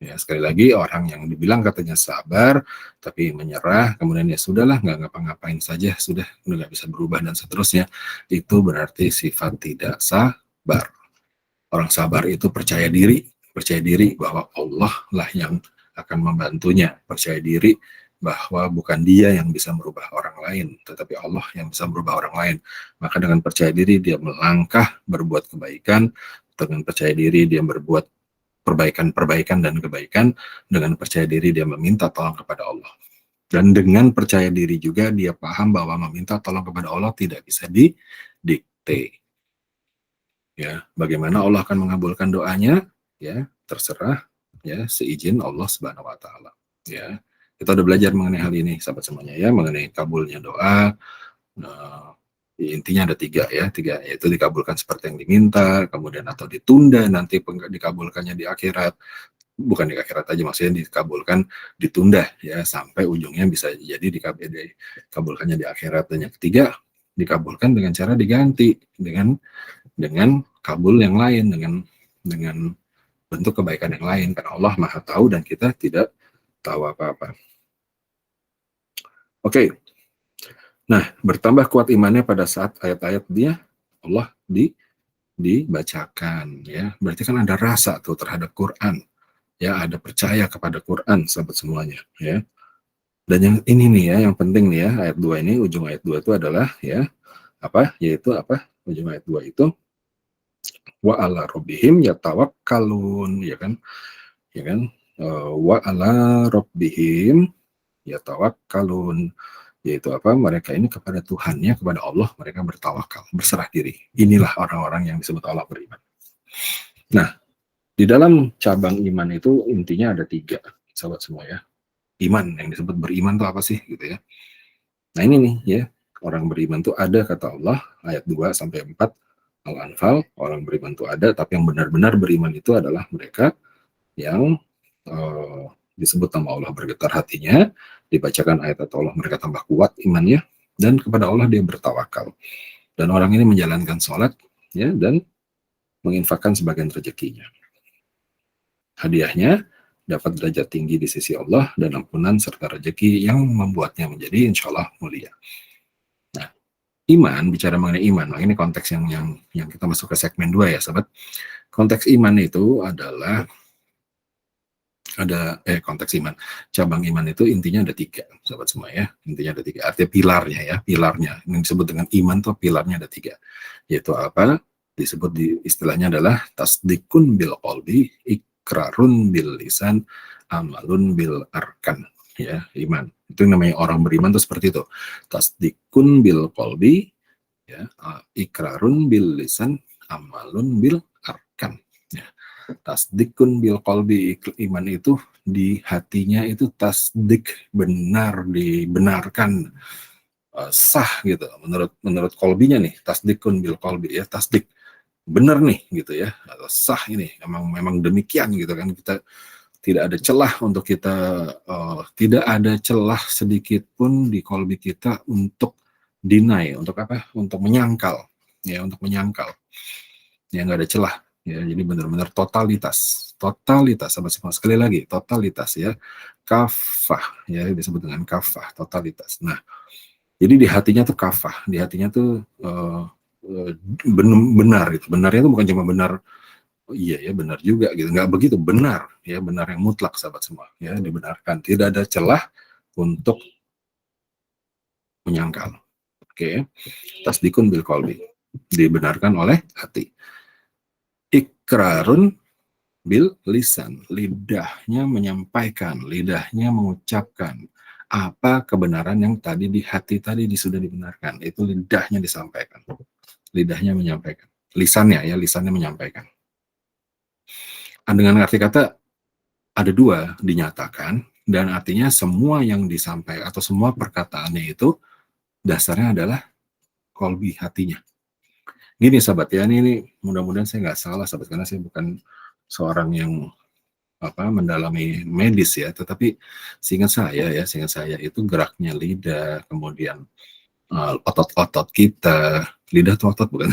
Ya, sekali lagi orang yang dibilang katanya sabar tapi menyerah, kemudian ya sudahlah nggak ngapa-ngapain saja, sudah nggak bisa berubah dan seterusnya, itu berarti sifat tidak sabar. Orang sabar itu percaya diri bahwa Allah lah yang akan membantunya, percaya diri bahwa bukan dia yang bisa merubah orang lain, tetapi Allah yang bisa merubah orang lain. Maka dengan percaya diri dia melangkah berbuat kebaikan, dengan percaya diri dia berbuat perbaikan dan kebaikan, dengan percaya diri dia meminta tolong kepada Allah. Dan dengan percaya diri juga dia paham bahwa meminta tolong kepada Allah tidak bisa didikte. Ya, bagaimana Allah akan mengabulkan doanya? Ya, terserah ya seizin Allah Subhanahu wa taala. Ya. Kita udah belajar mengenai hal ini sahabat semuanya ya, mengenai kabulnya doa. Nah, intinya ada tiga ya, tiga yaitu dikabulkan seperti yang diminta, kemudian atau ditunda nanti dikabulkannya di akhirat, bukan di akhirat aja maksudnya dikabulkan ditunda ya sampai ujungnya bisa jadi dikabulkannya di akhirat. Dan yang ketiga dikabulkan dengan cara diganti dengan kabul yang lain, dengan bentuk kebaikan yang lain, karena Allah Maha tahu dan kita tidak tahu apa-apa. Oke. Nah, bertambah kuat imannya pada saat ayat-ayat dia Allah dibacakan ya. Berarti kan ada rasa tuh terhadap Quran. Ya, ada percaya kepada Quran sahabat semuanya ya. Dan yang ini nih ya, yang penting nih ya, ayat 2 ini, ujung ayat 2 itu adalah ya, apa? Yaitu apa? Ujung ayat 2 itu wa ala rabbihim yatawakkalun, ya kan? Ya kan? Wa ala rabbihim yatawakkalun, yaitu apa? Mereka ini kepada Tuhannya, kepada Allah mereka bertawakal, berserah diri. Inilah orang-orang yang disebut Allah beriman. Nah, di dalam cabang iman itu intinya ada tiga, sahabat semua ya. Iman, yang disebut beriman itu apa sih gitu ya. Nah ini nih ya, orang beriman itu ada kata Allah, ayat 2 sampai 4 Al-Anfal, orang beriman itu ada, tapi yang benar-benar beriman itu adalah mereka yang disebut nama Allah bergetar hatinya, dibacakan ayat atau Allah mereka tambah kuat imannya, dan kepada Allah dia bertawakal. Dan orang ini menjalankan sholat ya, dan menginfakkan sebagian rezekinya. Hadiahnya dapat derajat tinggi di sisi Allah dan ampunan serta rezeki yang membuatnya menjadi insya Allah mulia. Nah, iman, bicara mengenai iman, nah ini konteks yang kita masuk ke segmen 2 ya sahabat. Konteks iman itu adalah konteks iman, cabang iman itu intinya ada tiga sahabat semua ya, intinya ada tiga, artinya pilarnya ya, pilarnya yang disebut dengan iman tuh pilarnya ada tiga, yaitu apa? Disebut di istilahnya adalah tasdikun bil qalbi, ikrarun bil lisan, amalun bil arkan ya, iman. Itu yang namanya orang beriman tuh seperti itu. Tasdikun bil qalbi ya, ikrarun bil lisan, amalun bil arkan ya. Tasdikun bil qalbi, iman itu di hatinya itu tasdik, benar, dibenarkan, sah gitu. Menurut kolbinya nih, tasdikun bil qalbi ya, tasdik benar nih gitu ya, atau sah ini memang demikian gitu kan. Kita tidak ada celah untuk kita, tidak ada celah sedikit pun di kolbi kita untuk deny, untuk apa? Untuk menyangkal ya, untuk menyangkal ya, nggak ada celah ya. Jadi benar-benar totalitas sama sekali lagi totalitas ya, kafah ya, disebut dengan kafah, totalitas. Nah, jadi di hatinya tuh kafah, di hatinya tuh benar gitu. Benarnya itu bukan cuma benar, oh iya ya benar juga gitu, nggak begitu, benar ya, benar yang mutlak sahabat semua ya, dibenarkan, tidak ada celah untuk menyangkal. Oke, tasdikun bil qalbi, dibenarkan oleh hati. Ikrarun bil lisan, lidahnya menyampaikan, lidahnya mengucapkan apa kebenaran yang tadi di hati tadi sudah dibenarkan, itu lidahnya disampaikan, lidahnya menyampaikan, lisannya ya, lisannya menyampaikan. Dengan arti kata ada dua, dinyatakan, dan artinya semua yang disampaikan atau semua perkataannya itu dasarnya adalah kolbi, hatinya. Gini sahabat ya, ini mudah-mudahan saya nggak salah sahabat, karena saya bukan seorang yang mendalami medis ya, tetapi seingat saya itu geraknya lidah, kemudian otot-otot kita, lidah atau otot bukan,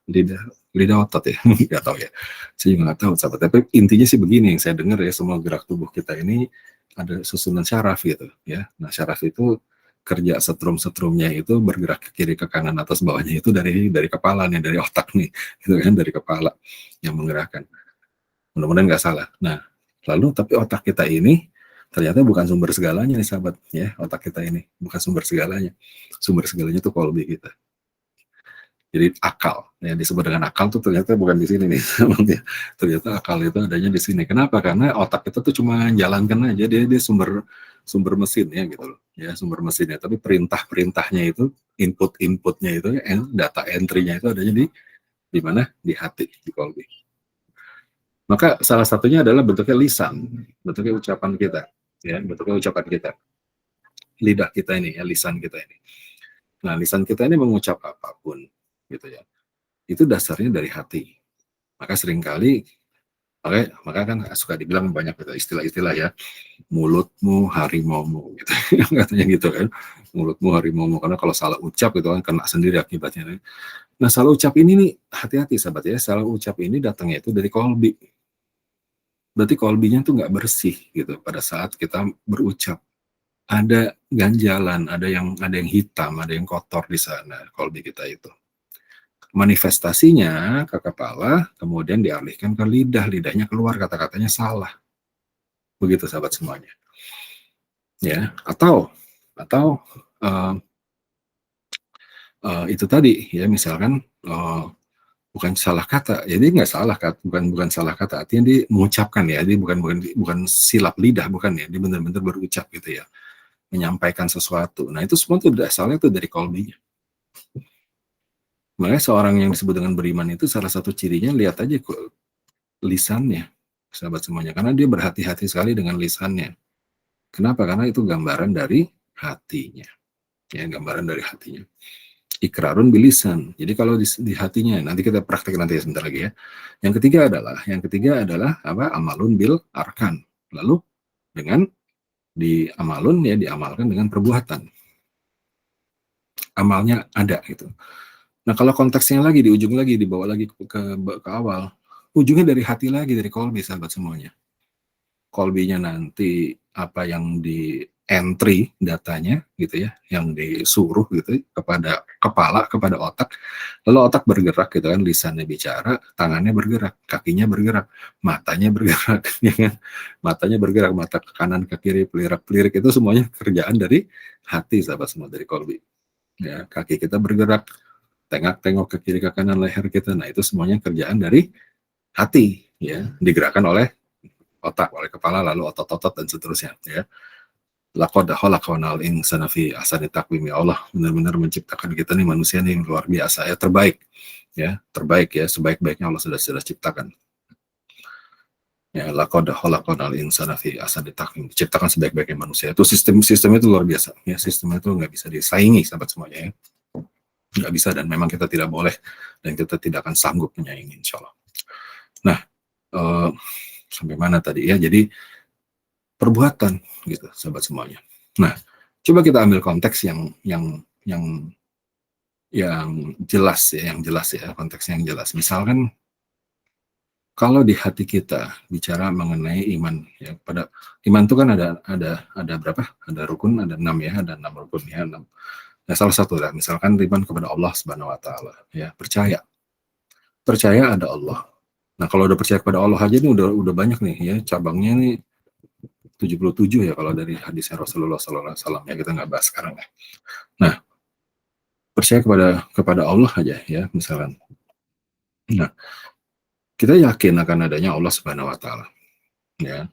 lidah otot ya, nggak tahu ya, saya juga nggak tahu sahabat. Tapi intinya sih begini, yang saya dengar ya, semua gerak tubuh kita ini ada susunan syaraf gitu ya. Nah, syaraf itu kerja setrum-setrumnya itu bergerak ke kiri ke kanan atas bawahnya itu dari kepala nih, dari otak nih gitu kan, dari kepala yang menggerakkan. Mudah-mudahan nggak salah. Nah, lalu tapi otak kita ini ternyata bukan sumber segalanya nih sahabat ya, otak kita ini bukan sumber segalanya. Sumber segalanya itu kolbi kita. Jadi akal, yang disebut dengan akal tuh ternyata bukan di sini nih. Ternyata akal itu adanya di sini. Kenapa? Karena otak kita tuh cuma jalankan aja, dia sumber sumber mesin ya gitu loh. Ya, sumber mesinnya, tapi perintah-perintahnya itu, input-inputnya itu, data entry-nya itu adanya di mana? Di hati, di kolbi. Maka salah satunya adalah bentuknya lisan, bentuknya ucapan kita, ya, bentuknya ucapan kita, lidah kita ini, ya, lisan kita ini. Nah, lisan kita ini mengucap apapun, gitu ya. Itu dasarnya dari hati. Maka seringkali, maka kan suka dibilang banyak istilah-istilah ya, mulutmu harimaumu, gitu. Katanya gitu kan, mulutmu harimaumu, karena kalau salah ucap itu kan kena sendiri akibatnya. Nah, salah ucap ini nih, hati-hati sahabat ya, salah ucap ini datangnya itu dari kolbi. Berarti kolbinya tuh nggak bersih gitu pada saat kita berucap. Ada ganjalan, ada yang hitam, ada yang kotor di sana kolbi kita itu. Manifestasinya ke kepala, kemudian dialihkan ke lidah, lidahnya keluar kata-katanya salah. Begitu sahabat semuanya. Ya, atau uh, itu tadi ya, misalkan bukan salah kata, jadi nggak salah kata, bukan salah kata, artinya dia mengucapkan ya, dia bukan silap lidah, bukan ya, dia benar-benar berucap gitu ya, menyampaikan sesuatu. Nah itu semua tuh asalnya tuh dari kolbinya. Makanya seorang yang disebut dengan beriman itu salah satu cirinya, lihat aja lisannya, sahabat semuanya, karena dia berhati-hati sekali dengan lisannya. Kenapa? Karena itu gambaran dari hatinya, ya, gambaran dari hatinya. Ikrarun bilisan. Jadi kalau di hatinya, nanti kita praktek nanti ya sebentar lagi ya. Yang ketiga adalah apa? Amalun bil arkan. Lalu dengan diamalkan dengan perbuatan. Amalnya ada gitu. Nah, kalau konteksnya lagi di ujung lagi, dibawa lagi ke awal, ujungnya dari hati lagi, dari kolbi sahabat semuanya. Kolbinya nanti apa yang di entry datanya gitu ya, yang disuruh gitu kepada kepala, kepada otak, lalu otak bergerak gitu kan, lisannya bicara, tangannya bergerak, kakinya bergerak, matanya bergerak, ya kan? Matanya bergerak, mata ke kanan ke kiri, pelirak-pelirik, itu semuanya kerjaan dari hati sahabat semua, dari kolbi. Ya, kaki kita bergerak, tengok-tengok ke kiri ke kanan leher kita, nah itu semuanya kerjaan dari hati, ya, digerakkan oleh otak, oleh kepala, lalu otot-otot dan seterusnya, ya. Laqad khalaqnal insana fi ahsani taqwim, ya Allah benar-benar menciptakan kita nih, manusia nih luar biasa ya, terbaik ya, sebaik-baiknya Allah sudah ciptakan. Ya, laqad khalaqnal insana fi ahsani taqwim, diciptakan sebaik-baiknya manusia. Itu sistemnya itu luar biasa ya, sistemnya itu nggak bisa disaingi sahabat semuanya ya. Nggak bisa, dan memang kita tidak boleh dan kita tidak akan sanggup menyaingi insya Allah. Nah, sampai mana tadi ya? Jadi perbuatan gitu sahabat semuanya. Nah, coba kita ambil konteks yang jelas ya, konteksnya yang jelas. Misalkan kalau di hati kita bicara mengenai iman ya, pada iman itu kan ada berapa? Ada rukun, ada 6 ya, ada 6 rukun ya, 6. Nah, salah satu lah, misalkan iman kepada Allah Subhanahu wa taala ya, percaya ada Allah. Nah, kalau udah percaya kepada Allah aja ini udah banyak nih ya, cabangnya nih 77 ya kalau dari hadisnya Rasulullah SAW ya, kita nggak bahas sekarang ya. Nah, percaya kepada Allah aja ya misalkan. Nah, kita yakin akan adanya Allah Subhanahu wa taala. Ya.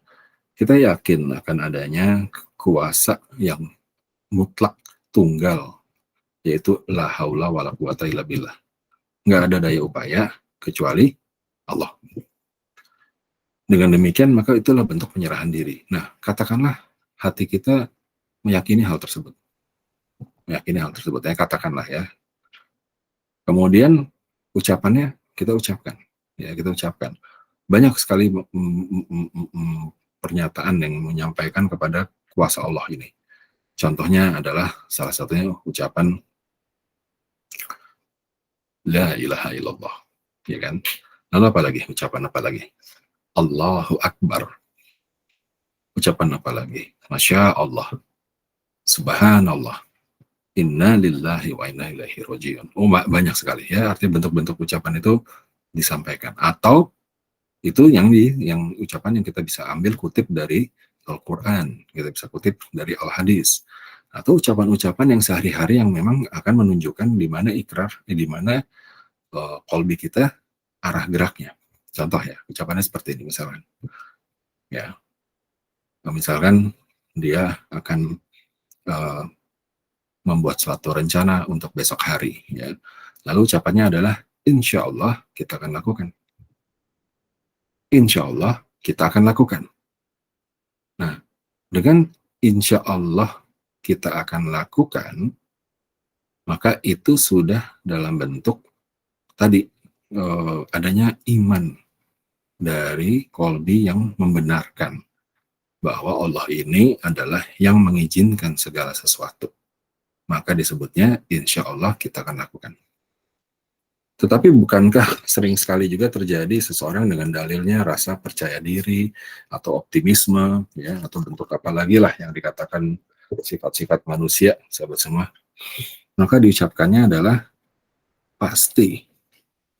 Kita yakin akan adanya kuasa yang mutlak tunggal, yaitu la haula wala quwata illa billah. Nggak ada daya upaya kecuali Allah. Dengan demikian maka itulah bentuk penyerahan diri. Nah, katakanlah hati kita meyakini hal tersebut. Ya, katakanlah ya. Kemudian ucapannya kita ucapkan. Ya, kita ucapkan. Banyak sekali pernyataan yang menyampaikan kepada kuasa Allah ini. Contohnya adalah salah satunya ucapan La ilaha illallah. Ya kan? Lalu apa lagi? Ucapan apa lagi? Allahu Akbar. Ucapan apa lagi? Masya Allah. Subhanallah. Inna lillahi wa inna ilaihi rajiun. Oh, banyak sekali ya, artinya bentuk-bentuk ucapan itu disampaikan. Atau itu yang ucapan yang kita bisa ambil kutip dari Al-Quran, kita bisa kutip dari Al-Hadis, atau ucapan-ucapan yang sehari-hari yang memang akan menunjukkan di mana ikrar, di mana kolbi kita arah geraknya. Contoh ya, ucapannya seperti ini misalkan. Ya, misalkan dia akan uh, membuat suatu rencana untuk besok hari. Ya. Lalu ucapannya adalah, insya Allah kita akan lakukan. Insya Allah kita akan lakukan. Nah, dengan insya Allah kita akan lakukan, maka itu sudah dalam bentuk tadi adanya iman dari kolbi yang membenarkan bahwa Allah ini adalah yang mengizinkan segala sesuatu. Maka disebutnya insya Allah kita akan lakukan. Tetapi bukankah sering sekali juga terjadi seseorang dengan dalilnya rasa percaya diri atau optimisme, ya, atau bentuk apa lagi lah yang dikatakan sifat-sifat manusia, sahabat semua. Maka diucapkannya adalah pasti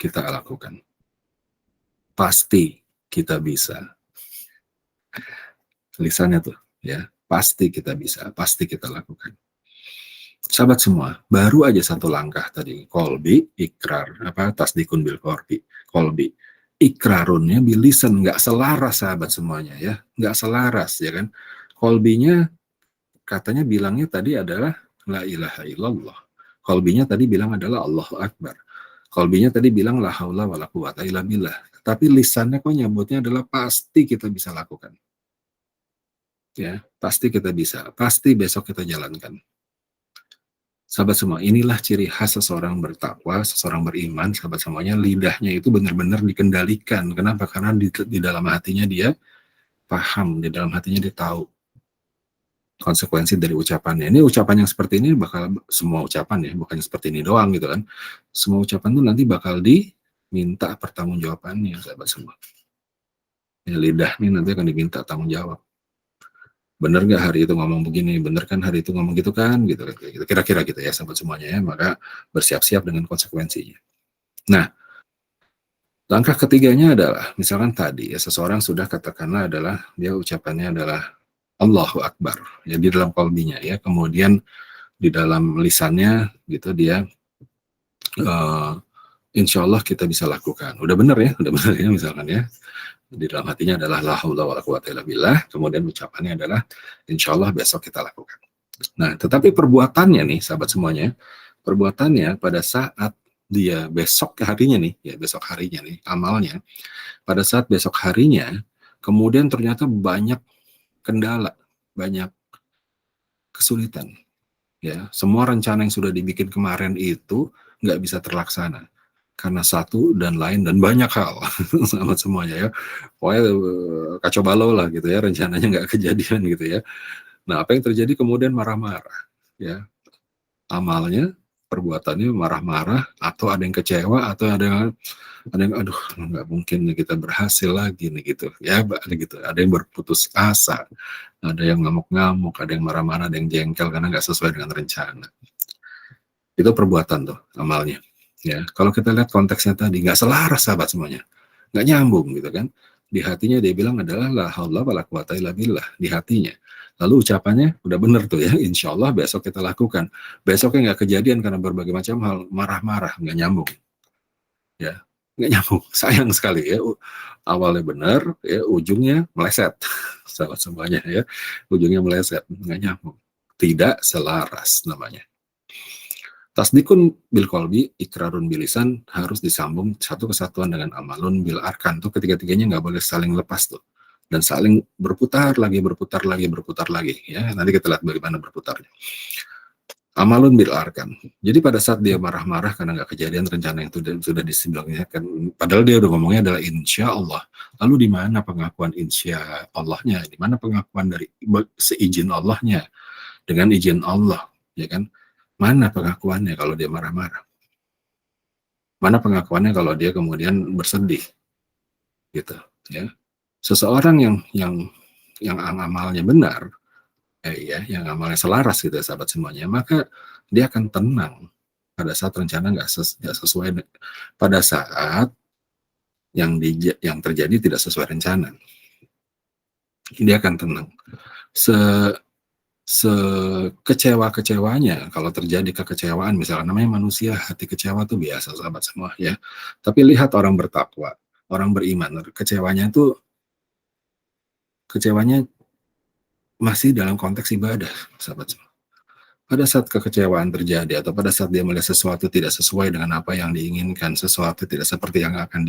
kita lakukan. Pasti kita bisa. Lisannya tuh, ya, pasti kita bisa, pasti kita lakukan. Sahabat semua, baru aja satu langkah tadi, kolbi, ikrar, tasdikun bil kolbi. Ikrarunnya bilisan, nggak selaras sahabat semuanya ya, nggak selaras ya kan. Kolbinya katanya bilangnya tadi adalah la ilaha illallah. Kolbinya tadi bilang adalah Allahu Akbar. Kolbinya tadi bilang la haula wala quwata illa billah. Tapi lisannya kok nyebutnya adalah pasti kita bisa lakukan. Ya, pasti kita bisa, pasti besok kita jalankan. Sahabat semua, inilah ciri khas seseorang bertakwa, seseorang beriman, sahabat semuanya, lidahnya itu benar-benar dikendalikan. Kenapa? Karena di dalam hatinya dia paham, di dalam hatinya dia tahu konsekuensi dari ucapannya. Ini ucapan yang seperti ini bakal, semua ucapan ya, bukan seperti ini doang gitu kan. Semua ucapan itu nanti bakal diminta pertanggungjawabannya, sahabat semua. Ya, lidah ini nanti akan diminta tanggung jawab. Bener nggak hari itu ngomong begini, bener kan hari itu ngomong gitu kan, gitu kira-kira gitu ya sahabat semuanya ya. Maka bersiap-siap dengan konsekuensinya. Nah, langkah ketiganya adalah misalkan tadi ya, seseorang sudah katakanlah adalah dia ucapannya adalah Allahu Akbar ya di dalam qalbinya ya, kemudian di dalam lisannya gitu dia insya Allah kita bisa lakukan, udah bener ya misalkan ya, di dalam hatinya adalah la haula wala quwata illa billah, kemudian ucapannya adalah insya Allah besok kita lakukan. Nah, tetapi perbuatannya nih, sahabat semuanya, perbuatannya pada saat dia besok harinya nih, ya besok harinya nih, amalnya, pada saat besok harinya, kemudian ternyata banyak kendala, banyak kesulitan. Ya, semua rencana yang sudah dibikin kemarin itu nggak bisa terlaksana karena satu dan lain dan banyak hal sama semuanya ya, pokoknya kacau balau lah gitu ya, rencananya nggak kejadian gitu ya. Nah, apa yang terjadi kemudian marah-marah ya, amalnya perbuatannya marah-marah, atau ada yang kecewa, atau ada yang aduh nggak mungkin nih kita berhasil lagi nih gitu ya, ada gitu, ada yang berputus asa, ada yang ngamuk-ngamuk, ada yang marah-marah, ada yang jengkel karena nggak sesuai dengan rencana. Itu perbuatan tuh amalnya. Ya, kalau kita lihat konteksnya tadi nggak selaras sahabat semuanya, nggak nyambung gitu kan. Di hatinya dia bilang adalah la haula wala quwata illa billah di hatinya. Lalu ucapannya udah bener tuh ya, insya Allah besok kita lakukan. Besoknya nggak kejadian karena berbagai macam hal, marah-marah, nggak nyambung. Ya, nggak nyambung. Sayang sekali ya. Awalnya benar, ya ujungnya meleset. Sahabat semuanya ya, ujungnya meleset, nggak nyambung. Tidak selaras namanya. Tasdikun bil kolbi, ikrarun bilisan harus disambung satu kesatuan dengan amalun bil arkan. Tuh ketiga-tiganya nggak boleh saling lepas tuh. Dan saling berputar lagi, berputar lagi, berputar lagi. Ya, nanti kita lihat bagaimana berputarnya. Amalun bil arkan. Jadi pada saat dia marah-marah karena nggak kejadian rencana yang sudah disimbolkan, padahal dia udah ngomongnya adalah insya Allah. Lalu di mana pengakuan insya Allahnya? Di mana pengakuan dari seizin Allahnya? Dengan izin Allah, ya kan? Mana pengakuannya kalau dia marah-marah? Mana pengakuannya kalau dia kemudian bersedih? Gitu, ya. Seseorang yang amalnya benar, ya, yang amalnya selaras gitu ya, sahabat semuanya, maka dia akan tenang pada saat rencana nggak sesuai, pada saat yang terjadi tidak sesuai rencana. Dia akan tenang. Sekecewa-kecewanya, kalau terjadi kekecewaan, misalnya namanya manusia, hati kecewa itu biasa sahabat semua ya. Tapi lihat orang bertakwa, orang beriman, kecewanya masih dalam konteks ibadah, sahabat semua. Pada saat kekecewaan terjadi atau pada saat dia melihat sesuatu tidak sesuai dengan apa yang diinginkan, sesuatu tidak seperti yang akan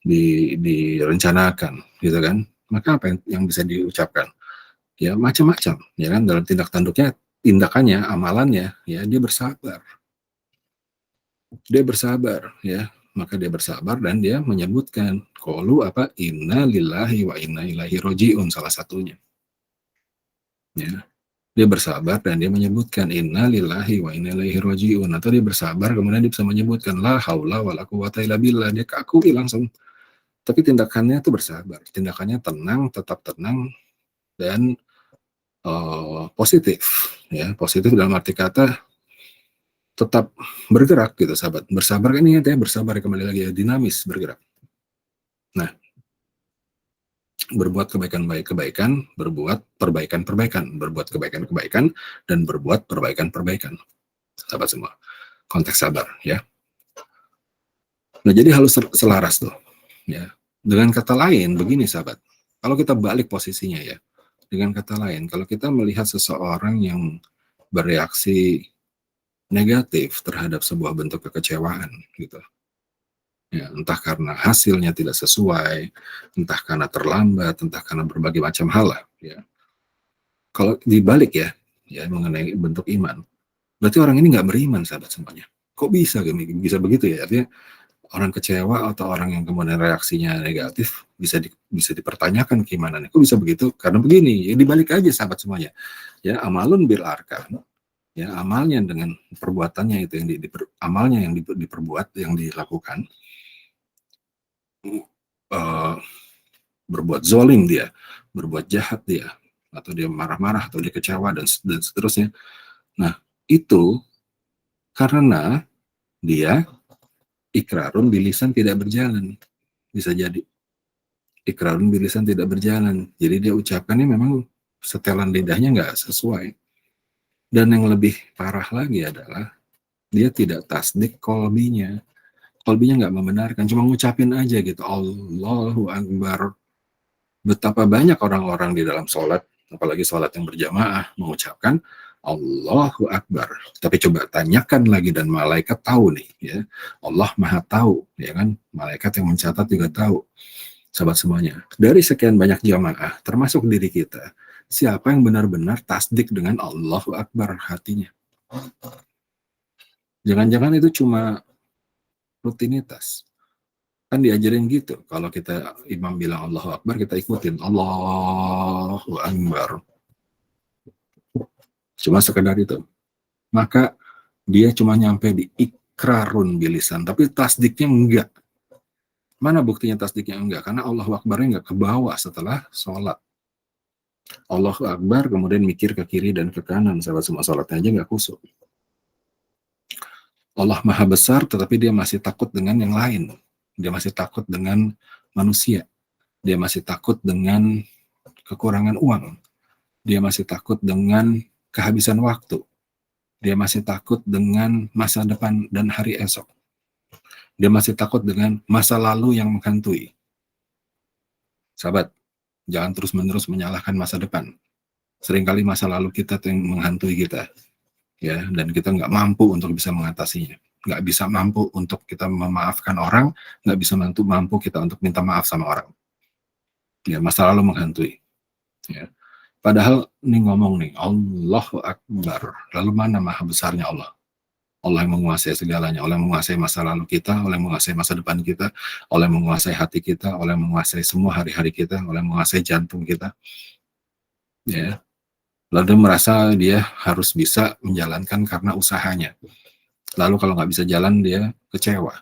direncanakan, gitu kan? Maka apa yang bisa diucapkan? Ya macam-macam, ya kan? Dalam tindakannya, amalannya, ya dia bersabar. Dia bersabar, ya. Maka dia bersabar dan dia menyebutkan qalu apa? Inna lillahi wa inna ilaihi rojiun, salah satunya. Ya. Dia bersabar dan dia menyebutkan inna lillahi wa inna ilaihi rojiun, atau dia bersabar kemudian dia bisa menyebutkan la haula wala quwata illa billah, dia akui langsung. Tapi tindakannya itu bersabar, tindakannya tenang, tetap tenang dan positif, ya. Positif dalam arti kata tetap bergerak gitu, sahabat. Bersabar kan ini artinya bersabar, kembali lagi ya, dinamis, bergerak. Nah, berbuat kebaikan-kebaikan, berbuat perbaikan-perbaikan, berbuat kebaikan-kebaikan, dan berbuat perbaikan-perbaikan, sahabat semua. Konteks sabar, ya. Nah, jadi harus selaras tuh, ya. Dengan kata lain, begini sahabat, kalau kita balik posisinya ya, dengan kata lain, kalau kita melihat seseorang yang bereaksi negatif terhadap sebuah bentuk kekecewaan, gitu, ya, entah karena hasilnya tidak sesuai, entah karena terlambat, entah karena berbagai macam hal lah, ya. Kalau dibalik ya, ya mengenai bentuk iman, berarti orang ini nggak beriman, sahabat semuanya. Kok bisa bisa begitu ya? Artinya orang kecewa atau orang yang kemudian reaksinya negatif bisa dipertanyakan keimanannya. Kok bisa begitu? Karena begini, ya dibalik aja sahabat semuanya. Ya, amalun bil arkan, ya amalnya dengan perbuatannya itu yang amalnya yang diperbuat, yang dilakukan, uh, berbuat zolim dia, berbuat jahat dia, atau dia marah-marah, atau dia kecewa dan seterusnya. Nah, itu karena dia ikrarun bilisan tidak berjalan, bisa jadi ikrarun bilisan tidak berjalan. Jadi dia ucapkannya memang setelan lidahnya nggak sesuai. Dan yang lebih parah lagi adalah dia tidak tasdik kolbinya. Kolbinya nggak membenarkan, cuma ngucapin aja gitu. Allahu Akbar. Betapa banyak orang-orang di dalam sholat, apalagi sholat yang berjamaah, mengucapkan Allahu Akbar. Tapi coba tanyakan lagi, dan malaikat tahu nih, ya. Allah Maha tahu, ya kan? Malaikat yang mencatat juga tahu. Sahabat semuanya, dari sekian banyak jamaah, termasuk diri kita, siapa yang benar-benar tasdik dengan Allahu Akbar hatinya? Jangan-jangan itu cuma rutinitas. Kan diajarin gitu, kalau kita imam bilang Allahu Akbar, kita ikutin Allahu Akbar. Cuma sekedar itu. Maka dia cuma nyampe di ikrarun bilisan, tapi tasdiknya enggak. Mana buktinya tasdiknya enggak? Karena Allahu Akbarnya enggak ke bawah setelah sholat. Allahu Akbar, kemudian mikir ke kiri dan ke kanan, sahabat semua, sholatnya aja enggak khusyuk. Allah Maha Besar, tetapi dia masih takut dengan yang lain. Dia masih takut dengan manusia. Dia masih takut dengan kekurangan uang. Dia masih takut dengan kehabisan waktu. Dia masih takut dengan masa depan dan hari esok. Dia masih takut dengan masa lalu yang menghantui. Sahabat, jangan terus-menerus menyalahkan masa depan. Seringkali masa lalu kita yang menghantui kita, ya, dan kita nggak mampu untuk bisa mengatasinya. Nggak bisa mampu untuk kita memaafkan orang, nggak bisa mampu kita untuk minta maaf sama orang. Ya, masa lalu menghantui. Ya. Padahal ini ngomong nih, Allahu Akbar. Lalu mana maha besarnya Allah? Allah yang menguasai segalanya, Allah yang menguasai masa lalu kita, Allah yang menguasai masa depan kita, Allah yang menguasai hati kita, Allah yang menguasai semua hari-hari kita, Allah yang menguasai jantung kita. Ya. Lalu dia merasa dia harus bisa menjalankan karena usahanya. Lalu kalau nggak bisa jalan, dia kecewa.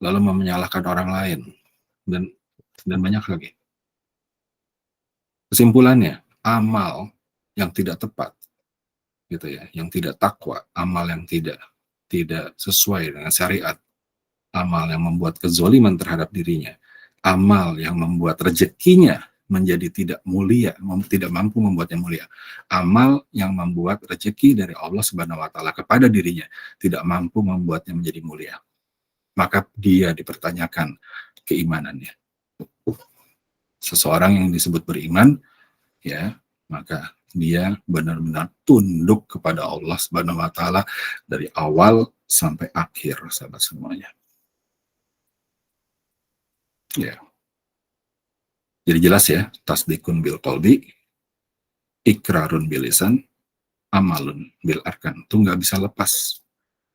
Lalu menyalahkan orang lain. Dan banyak lagi. Kesimpulannya, amal yang tidak tepat, gitu ya, yang tidak takwa, amal yang tidak sesuai dengan syariat, amal yang membuat kezoliman terhadap dirinya, amal yang membuat rezekinya menjadi tidak mulia, tidak mampu membuatnya mulia, amal yang membuat rezeki dari Allah Subhanahu wa taala kepada dirinya tidak mampu membuatnya menjadi mulia, maka dia dipertanyakan keimanannya. Seseorang yang disebut beriman, ya, maka dia benar-benar tunduk kepada Allah Subhanahu wa taala dari awal sampai akhir, sahabat semuanya. Ya. Jadi jelas ya, tasdikun bil qalbi, ikrarun bil lisan, amalun bil arkan. Itu nggak bisa lepas,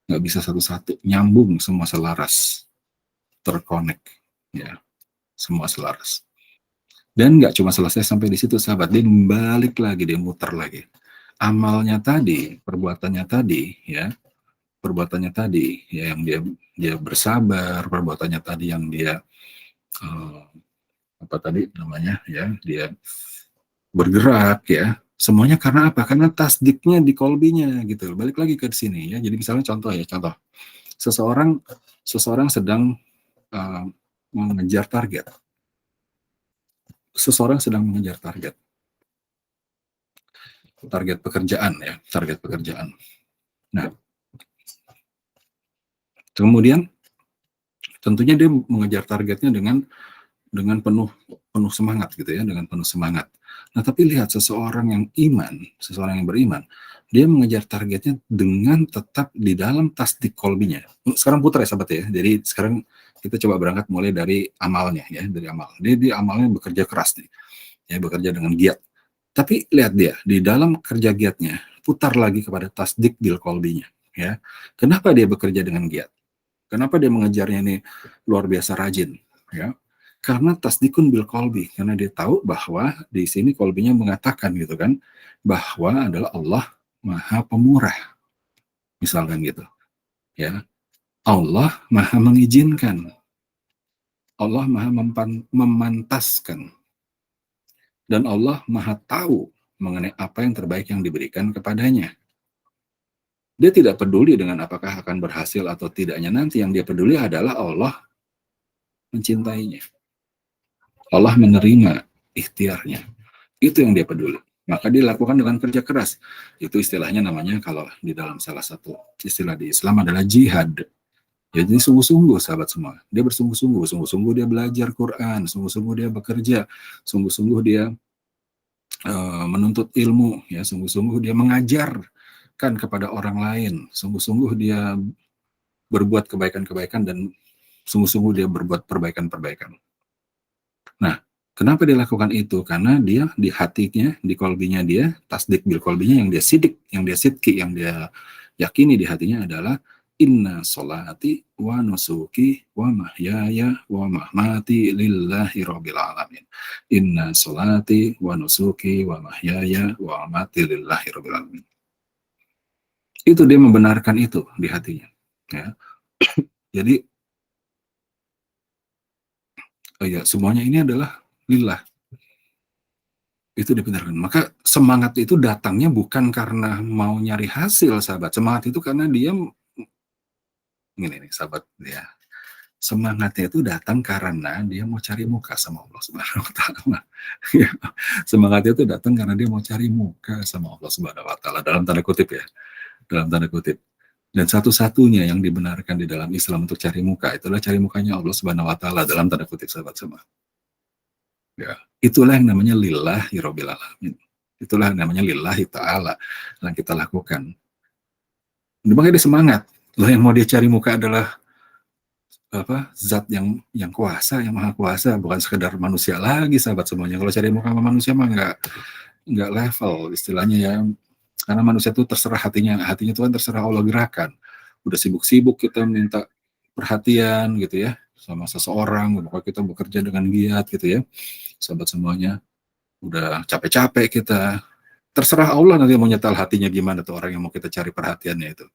nggak bisa satu-satu, nyambung, semua selaras, terkonek, ya, semua selaras. Dan nggak cuma selesai sampai di situ, sahabat, dia balik lagi, dia muter lagi. Amalnya tadi, perbuatannya tadi, ya, perbuatannya tadi, ya, yang dia bersabar, perbuatannya tadi yang dia apa tadi namanya, ya, dia bergerak, ya, semuanya karena apa? Karena tasdiknya di kolbinya gitu. Balik lagi ke sini, ya. Jadi misalnya contoh, ya, contoh seseorang sedang mengejar target. Seseorang sedang mengejar target pekerjaan, ya, target pekerjaan. Nah, kemudian tentunya dia mengejar targetnya dengan penuh semangat gitu ya, dengan penuh semangat. Nah, tapi lihat seseorang yang beriman, dia mengejar targetnya dengan tetap di dalam tasdik kolbinya. Sekarang putar ya, sahabat ya. Jadi sekarang kita coba berangkat mulai dari amalnya, ya, dari amal. Dia amalnya bekerja keras nih, ya, bekerja dengan giat. Tapi lihat dia di dalam kerja giatnya, putar lagi kepada tasdik bil kolbinya, ya. Kenapa dia bekerja dengan giat? Kenapa dia mengejarnya ini luar biasa rajin, ya? Karena tasdikun bil kolbi, karena dia tahu bahwa di sini kolbinya mengatakan gitu kan, bahwa adalah Allah Maha Pemurah, misalkan gitu, ya. Allah Maha mengizinkan, Allah Maha memantaskan, dan Allah Maha tahu mengenai apa yang terbaik yang diberikan kepadanya. Dia tidak peduli dengan apakah akan berhasil atau tidaknya nanti, yang dia peduli adalah Allah mencintainya. Allah menerima ikhtiarnya. Itu yang dia peduli. Maka dia lakukan dengan kerja keras. Itu istilahnya namanya, kalau di dalam salah satu istilah di Islam, adalah jihad. Jadi sungguh-sungguh, sahabat semua. Dia bersungguh-sungguh. Sungguh-sungguh dia belajar Quran. Sungguh-sungguh dia bekerja. Sungguh-sungguh dia menuntut ilmu. Ya, sungguh-sungguh dia mengajarkan kepada orang lain. Sungguh-sungguh dia berbuat kebaikan-kebaikan, dan sungguh-sungguh dia berbuat perbaikan-perbaikan. Nah, kenapa dia lakukan itu? Karena dia di hatinya, di kolbinya dia, tasdik bil kolbinya, yang dia sidik, yang dia sidki, yang dia yakini di hatinya adalah inna solati wa nusuki wa mahyaya wa mahmati lillahi rabbil alamin. Inna solati wa nusuki wa mahyaya wa mahmati lillahi rabbil alamin. Itu dia membenarkan itu di hatinya. Ya. Jadi, ya, semuanya ini adalah lillah. Itu dibenarkan. Maka semangat itu datangnya bukan karena mau nyari hasil, sahabat. Semangat itu karena dia, gini nih, sahabat, ya. Semangatnya itu datang karena dia mau cari muka sama Allah Subhanahu wa taala. Ya. Semangatnya itu datang karena dia mau cari muka sama Allah Subhanahu wa taala, dalam tanda kutip, ya. Dalam tanda kutip. Dan satu-satunya yang dibenarkan di dalam Islam untuk cari muka itulah cari mukanya Allah Subhanahu wa taala, dalam tanda kutip, sahabat semua. Ya, itulah yang namanya lillahi rabbil alamin. Itulah yang namanya lillahi ta'ala yang kita lakukan. Makanya dia semangat. Loh, yang mau dia cari muka adalah apa? Zat yang kuasa, yang maha kuasa, bukan sekedar manusia lagi, sahabat semuanya. Kalau cari muka sama manusia mah nggak level istilahnya, ya. Karena manusia itu terserah hatinya itu kan terserah Allah gerakan. Udah sibuk-sibuk kita minta perhatian gitu ya sama seseorang, pokoknya kita bekerja dengan giat gitu ya, sahabat semuanya. Udah capek-capek kita, terserah Allah nanti mau nyetel hatinya gimana tuh orang yang mau kita cari perhatiannya itu.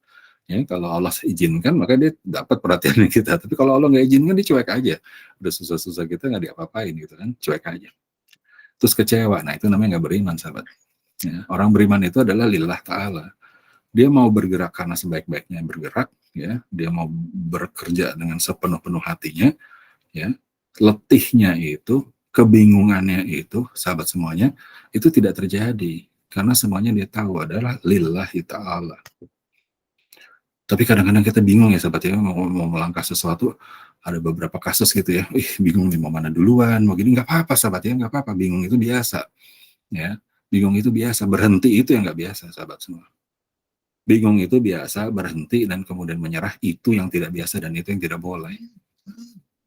Ya, kalau Allah izinkan maka dia dapat perhatiannya kita. Tapi kalau Allah nggak izinkan, dia cuek aja. Udah susah-susah kita nggak diapa-apain gitu kan, cuek aja. Terus kecewa. Nah, itu namanya nggak beriman, sahabat. Ya, orang beriman itu adalah lillah ta'ala. Dia mau bergerak karena sebaik-baiknya bergerak, ya. Dia mau bekerja dengan sepenuh-penuh hatinya, ya. Letihnya itu, kebingungannya itu, sahabat semuanya, itu tidak terjadi karena semuanya dia tahu adalah lillahi ta'ala. Tapi kadang-kadang kita bingung ya, sahabat ya, mau melangkah sesuatu. Ada beberapa kasus gitu ya, bingung nih mau mana duluan, mau gini. Nggak apa-apa, sahabat ya, nggak apa-apa, bingung itu biasa, ya. Bingung itu biasa, berhenti itu yang nggak biasa, sahabat semua. Bingung itu biasa, berhenti dan kemudian menyerah itu yang tidak biasa dan itu yang tidak boleh.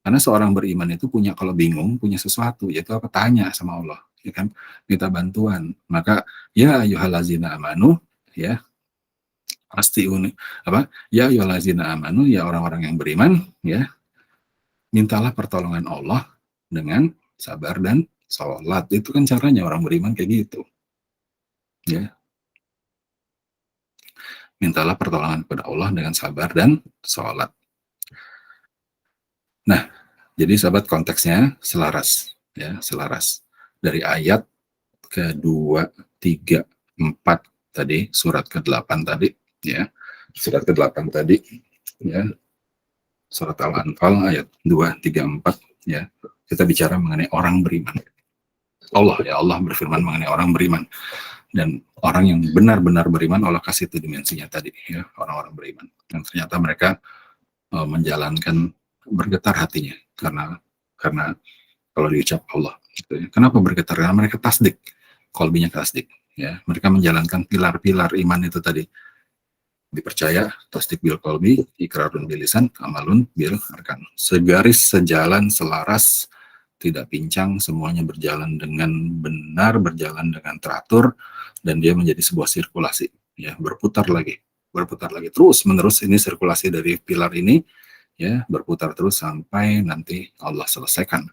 Karena seorang beriman itu punya, kalau bingung, punya sesuatu, yaitu apa? Tanya sama Allah, ya kan? Minta bantuan. Maka ya ayyuhallazina amanu, ya pasti apa? Ya ayyuhallazina amanu, ya orang-orang yang beriman, ya mintalah pertolongan Allah dengan sabar dan sholat. Itu kan caranya orang beriman kayak gitu, ya. Mintalah pertolongan kepada Allah dengan sabar dan sholat. Nah, jadi sahabat, konteksnya selaras, ya, selaras dari ayat kedua, tiga, empat tadi, surat ke-8 tadi, ya, surat ke-8 tadi, ya, surat Al-Anfal ayat 2, 3, 4, ya, kita bicara mengenai orang beriman. Allah berfirman mengenai orang beriman, dan orang yang benar-benar beriman Allah kasih itu dimensinya tadi, ya, orang-orang beriman, dan ternyata mereka menjalankan, bergetar hatinya karena kalau diucap Allah, gitu ya. Kenapa bergetar? Karena mereka tasdik, kolbinya tasdik, ya, mereka menjalankan pilar-pilar iman itu tadi, dipercaya, tasdik bil kolbi, ikrarun bil lisan, amalun bil arkan, segaris, sejalan, selaras, tidak pincang, semuanya berjalan dengan benar, berjalan dengan teratur, dan dia menjadi sebuah sirkulasi, ya, berputar lagi terus menerus. Ini sirkulasi dari pilar ini, ya, berputar terus sampai nanti Allah selesaikan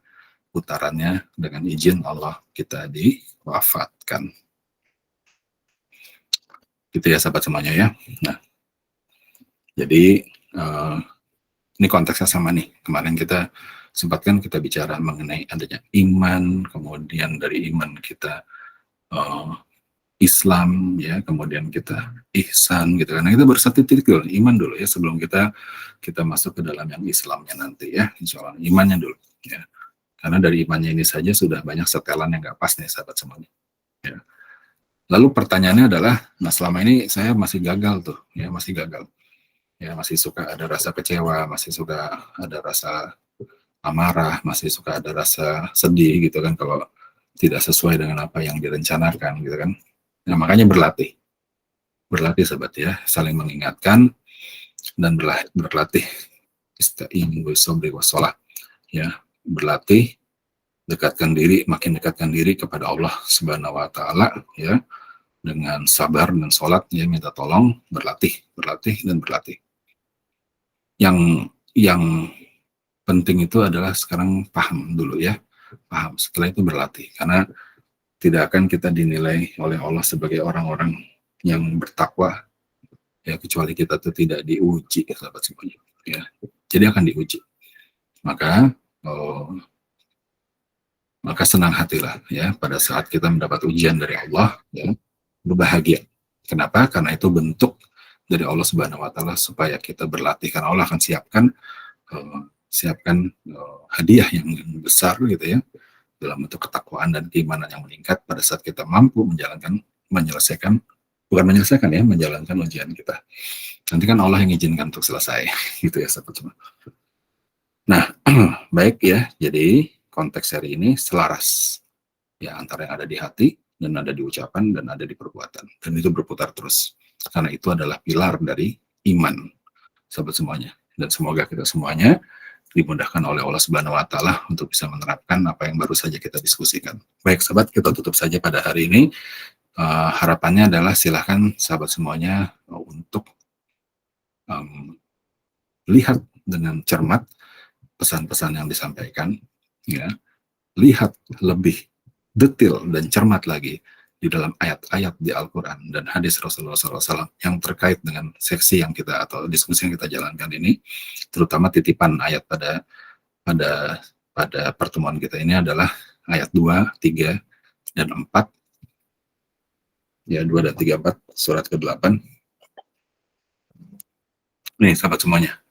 putarannya, dengan izin Allah kita diwafatkan. Gitu ya sahabat semuanya, ya. Nah, jadi ini konteksnya sama nih. Kemarin kita sempatkan kita bicara mengenai adanya iman, kemudian dari iman kita Islam, ya, kemudian kita ihsan, gitu kan. Nah, kita bersatu-titik dulu, iman dulu, ya, sebelum kita masuk ke dalam yang Islamnya nanti, ya, insya Allah imannya dulu, ya. Karena dari imannya ini saja sudah banyak setelan yang nggak pas nih sahabat semuanya, ya. Lalu pertanyaannya adalah, nah selama ini saya masih gagal tuh, ya, masih gagal, ya, masih suka ada rasa kecewa, masih suka ada rasa amarah, masih suka ada rasa sedih, gitu kan, kalau tidak sesuai dengan apa yang direncanakan, gitu kan. Nah, makanya berlatih sahabat, ya, saling mengingatkan dan berlatih ista'inu bisobri wassalah, ya, berlatih, makin dekatkan diri kepada Allah Subhanahu wa taala, ya, dengan sabar dan sholat, ya, minta tolong, berlatih dan berlatih. Yang penting itu adalah sekarang paham dulu, ya, paham, setelah itu berlatih, karena tidak akan kita dinilai oleh Allah sebagai orang-orang yang bertakwa, ya, kecuali kita itu tidak diuji, ya, sahabat semuanya, ya. Jadi akan diuji, maka senang hatilah, ya, pada saat kita mendapat ujian dari Allah, ya, berbahagia. Kenapa? Karena itu bentuk dari Allah Subhanahu wa taala supaya kita berlatih, karena Allah akan siapkan hadiah yang besar, gitu ya, dalam bentuk ketakwaan dan keimanan yang meningkat pada saat kita mampu menjalankan ujian kita. Nanti kan Allah yang izinkan untuk selesai, gitu ya sahabat semua. Nah, baik, ya, jadi konteks hari ini selaras, ya, antara yang ada di hati dan ada di ucapan dan ada di perbuatan, dan itu berputar terus, karena itu adalah pilar dari iman, sahabat semuanya. Dan semoga kita semuanya dimudahkan oleh Allah Subhanahu wa taala untuk bisa menerapkan apa yang baru saja kita diskusikan. Baik sahabat, kita tutup saja pada hari ini. Harapannya adalah silahkan sahabat semuanya untuk lihat dengan cermat pesan-pesan yang disampaikan, ya, lihat lebih detail dan cermat lagi di dalam ayat-ayat di Al-Quran dan hadis Rasulullah SAW yang terkait dengan seksi yang kita atau diskusi yang kita jalankan ini, terutama titipan ayat pada pertemuan kita ini adalah ayat 2, 3, dan 4, ya, 2 dan 3, 4, surat ke-8. Nih sahabat semuanya,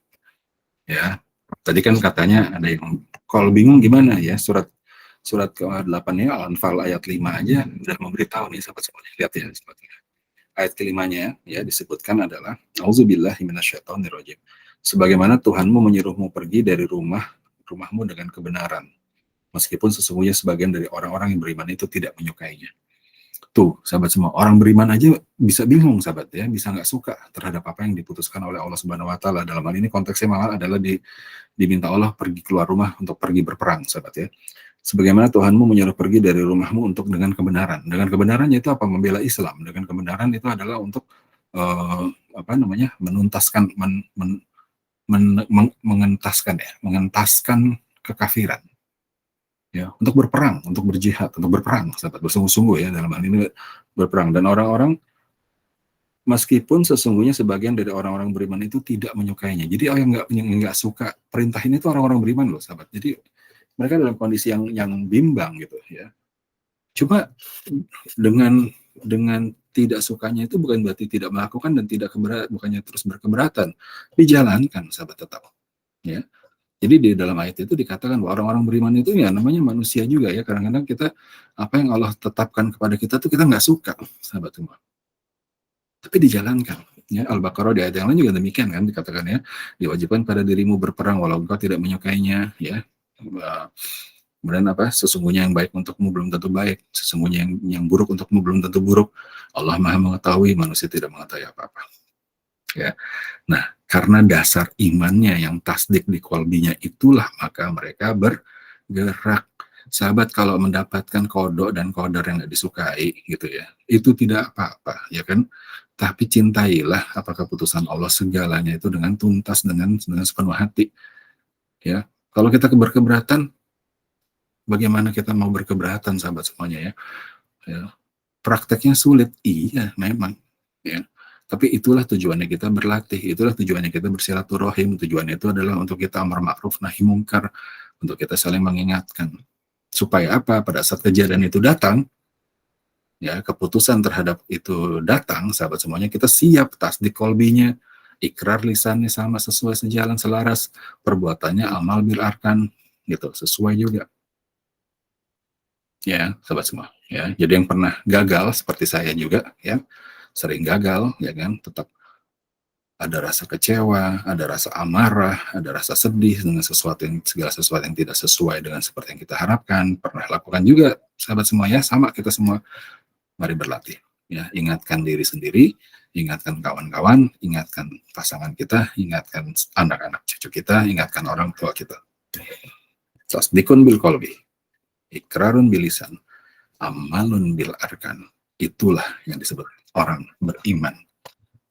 ya, tadi kan katanya ada yang kalau bingung gimana, ya, surat ke-8 ya, Al-Anfal ayat 5 aja udah memberitahu nih sahabat semuanya. Lihat ya, ayat ke-5-nya, ya, disebutkan adalah auzubillahi minasyaitonirrajim. Sebagaimana Tuhanmu menyuruhmu pergi dari rumahmu dengan kebenaran, meskipun sesungguhnya sebagian dari orang-orang yang beriman itu tidak menyukainya. Tuh, sahabat semua, orang beriman aja bisa bingung, sahabat ya, bisa nggak suka terhadap apa yang diputuskan oleh Allah Subhanahu Wa Taala. Dalam hal ini konteksnya malah adalah diminta Allah pergi keluar rumah untuk pergi berperang, sahabat ya. Sebagaimana Tuhanmu menyuruh pergi dari rumahmu untuk dengan kebenaran. Dengan kebenarannya itu apa? Membela Islam. Dengan kebenaran itu adalah untuk apa namanya? Menuntaskan, mengentaskan kekafiran. Ya, untuk berperang, untuk berjihad, untuk berperang, sahabat, bersungguh-sungguh ya dalam hal ini berperang. Dan orang-orang, meskipun sesungguhnya sebagian dari orang-orang beriman itu tidak menyukainya. Jadi orang yang nggak suka perintah ini itu orang-orang beriman loh, sahabat. Jadi mereka dalam kondisi yang bimbang gitu ya. Cuma dengan tidak sukanya itu bukan berarti tidak melakukan dan tidak bukannya terus berkeberatan, dijalankan, sahabat, tetap ya. Jadi di dalam ayat itu dikatakan bahwa orang-orang beriman itu ya namanya manusia juga ya. Kadang-kadang kita, apa yang Allah tetapkan kepada kita tuh kita nggak suka, sahabat semua. Tapi dijalankan. Ya, Al-Baqarah di ayat yang lain juga demikian kan, dikatakan ya, diwajibkan pada dirimu berperang walau engkau tidak menyukainya ya. Kemudian apa? Sesungguhnya yang baik untukmu belum tentu baik, sesungguhnya yang buruk untukmu belum tentu buruk. Allah Maha mengetahui, manusia tidak mengetahui apa-apa. Ya. Nah, karena dasar imannya yang tasdik di kolbinya itulah maka mereka bergerak. Sahabat, kalau mendapatkan kodok dan kodar yang nggak disukai gitu ya, itu tidak apa-apa ya kan. Tapi cintailah apa keputusan Allah segalanya itu dengan tuntas, dengan sepenuh hati. Ya, kalau kita berkeberatan, bagaimana kita mau berkeberatan, sahabat semuanya ya? Ya, prakteknya sulit, iya memang. Ya, tapi itulah tujuannya kita berlatih, itulah tujuannya kita bersilaturahim. Tujuannya itu adalah untuk kita amar ma'ruf nahi mungkar, untuk kita saling mengingatkan. Supaya apa? Pada saat kejadian itu datang, ya keputusan terhadap itu datang, sahabat semuanya, kita siap tasdik kolbinya, ikrar lisannya sama, sesuai, sejalan, selaras, perbuatannya amal bil arkan, gitu, sesuai juga. Ya, sahabat semua. Ya, jadi yang pernah gagal seperti saya juga, ya, sering gagal, ya kan, tetap ada rasa kecewa, ada rasa amarah, ada rasa sedih dengan segala sesuatu yang tidak sesuai dengan seperti yang kita harapkan. Pernah lakukan juga, sahabat semua ya, sama kita semua. Mari berlatih. Ya, ingatkan diri sendiri, ingatkan kawan-kawan, ingatkan pasangan kita, ingatkan anak-anak cucu kita, ingatkan orang tua kita. Tasdikun bil qalbi, ikrarun bil lisan, amalun bil arkan. Itulah yang disebut orang beriman.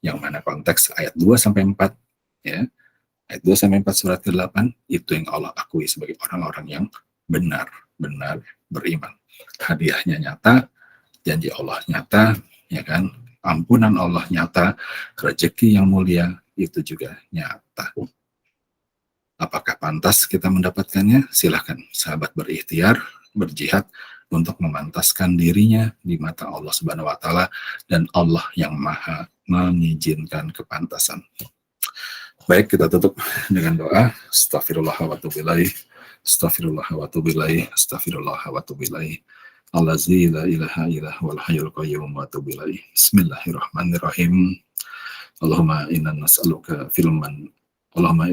Yang mana konteks ayat 2 sampai 4 ya. Ayat 2 sampai 4 surat ke-8 itu yang Allah akui sebagai orang-orang yang benar-benar beriman. Hadiahnya nyata, janji Allah nyata, ya kan? Ampunan Allah nyata, rezeki yang mulia itu juga nyata. Apakah pantas kita mendapatkannya? Silahkan sahabat berikhtiar, berjihad untuk memantaskan dirinya di mata Allah Subhanahu wa taala, dan Allah yang Maha mengizinkan kepantasan. Baik, kita tutup dengan doa. Astaghfirullah wa atubu ilaih. Astaghfirullah wa atubu ilaih. Astaghfirullah wa atubu ilaih. Allazi la ilaha illa huwal hayyul qayyum wa atubu ilaih. Bismillahirrahmanirrahim. Allahumma inna nas'aluka Allahumma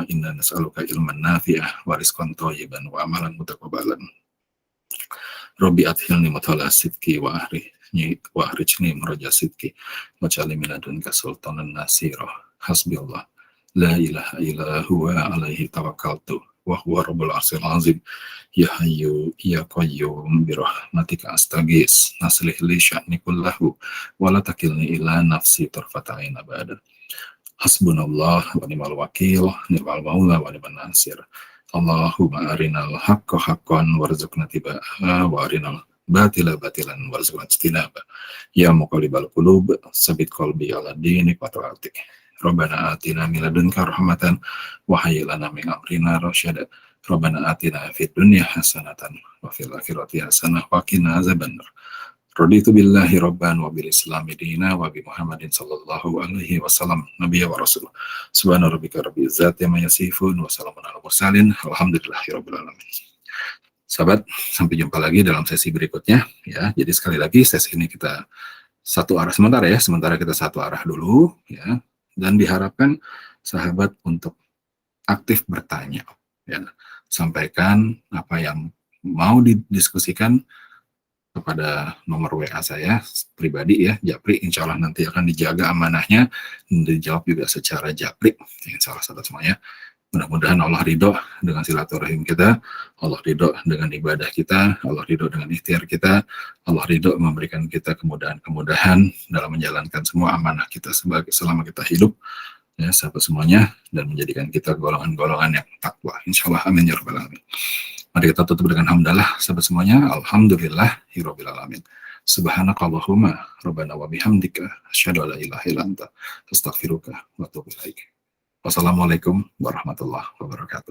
inna nas'aluka ilman nafi'ah wa rizqan thayyiban wa amalan mutaqabbalan. Rabbi adkhilni mudkhala sidqi wa ahrijni mukhraja sidqi waj'alni min ladunka sultanan nasira. Hasbiyallah la ilaha illa huwa alaihi tawakkaltu wa huwa rabbul arsyil azim. Ya hayyu ya qayyum bi rahmatika astaghis naslih li sya'ni kullahu wa la takilni ila nafsi tarfata ain abada. Hasbunallah wa ni'mal wakil, ni'mal maula wa ni'man nasir. Allahumma arinal haqqa haqqan warzuqna tiba'ah wa arinal batila batilan warzuqna ijtinaba. Ya muqallibal qulub, sabit qalbi ala dinik wa ta'atik. Rabbana atina min ladunka rahmatan wa hayyi lana min amrina rasyada. Rabbana atina fid dunya hasanatan wa fil akhirati hasanah wa qina azabannar. Raditu billahi rabban wa bil islami dina wa bi Muhammadin sallallahu alaihi wasallam nabiyya wa rasul. Subhana rabbika rabbil izzati amma yasifun wa salamun alal mursalin. Alhamdulillahi rabbil alamin. Sahabat, sampai jumpa lagi dalam sesi berikutnya ya. Jadi sekali lagi sesi ini kita satu arah sementara ya, sementara kita satu arah dulu ya. Dan diharapkan sahabat untuk aktif bertanya ya. Sampaikan apa yang mau didiskusikan, kepada nomor WA saya pribadi ya, Japri, insya Allah nanti akan dijaga amanahnya, dijawab juga secara Japri, insya Allah sahabat semuanya. Mudah-mudahan Allah ridho dengan silaturahim kita, Allah ridho dengan ibadah kita, Allah ridho dengan ikhtiar kita, Allah ridho memberikan kita kemudahan-kemudahan dalam menjalankan semua amanah kita selama kita hidup, ya sahabat semuanya, dan menjadikan kita golongan-golongan yang takwa. Insya Allah, amin ya rabbal alamin. Mari kita tutup dengan hamdalah, sahabat semuanya. Alhamdulillahirabbil alamin. Subhanakallahumma rabbana wa bihamdika asyhadu an la ilaha illa anta astaghfiruka wa atubu ilaik. Wassalamualaikum warahmatullahi wabarakatuh.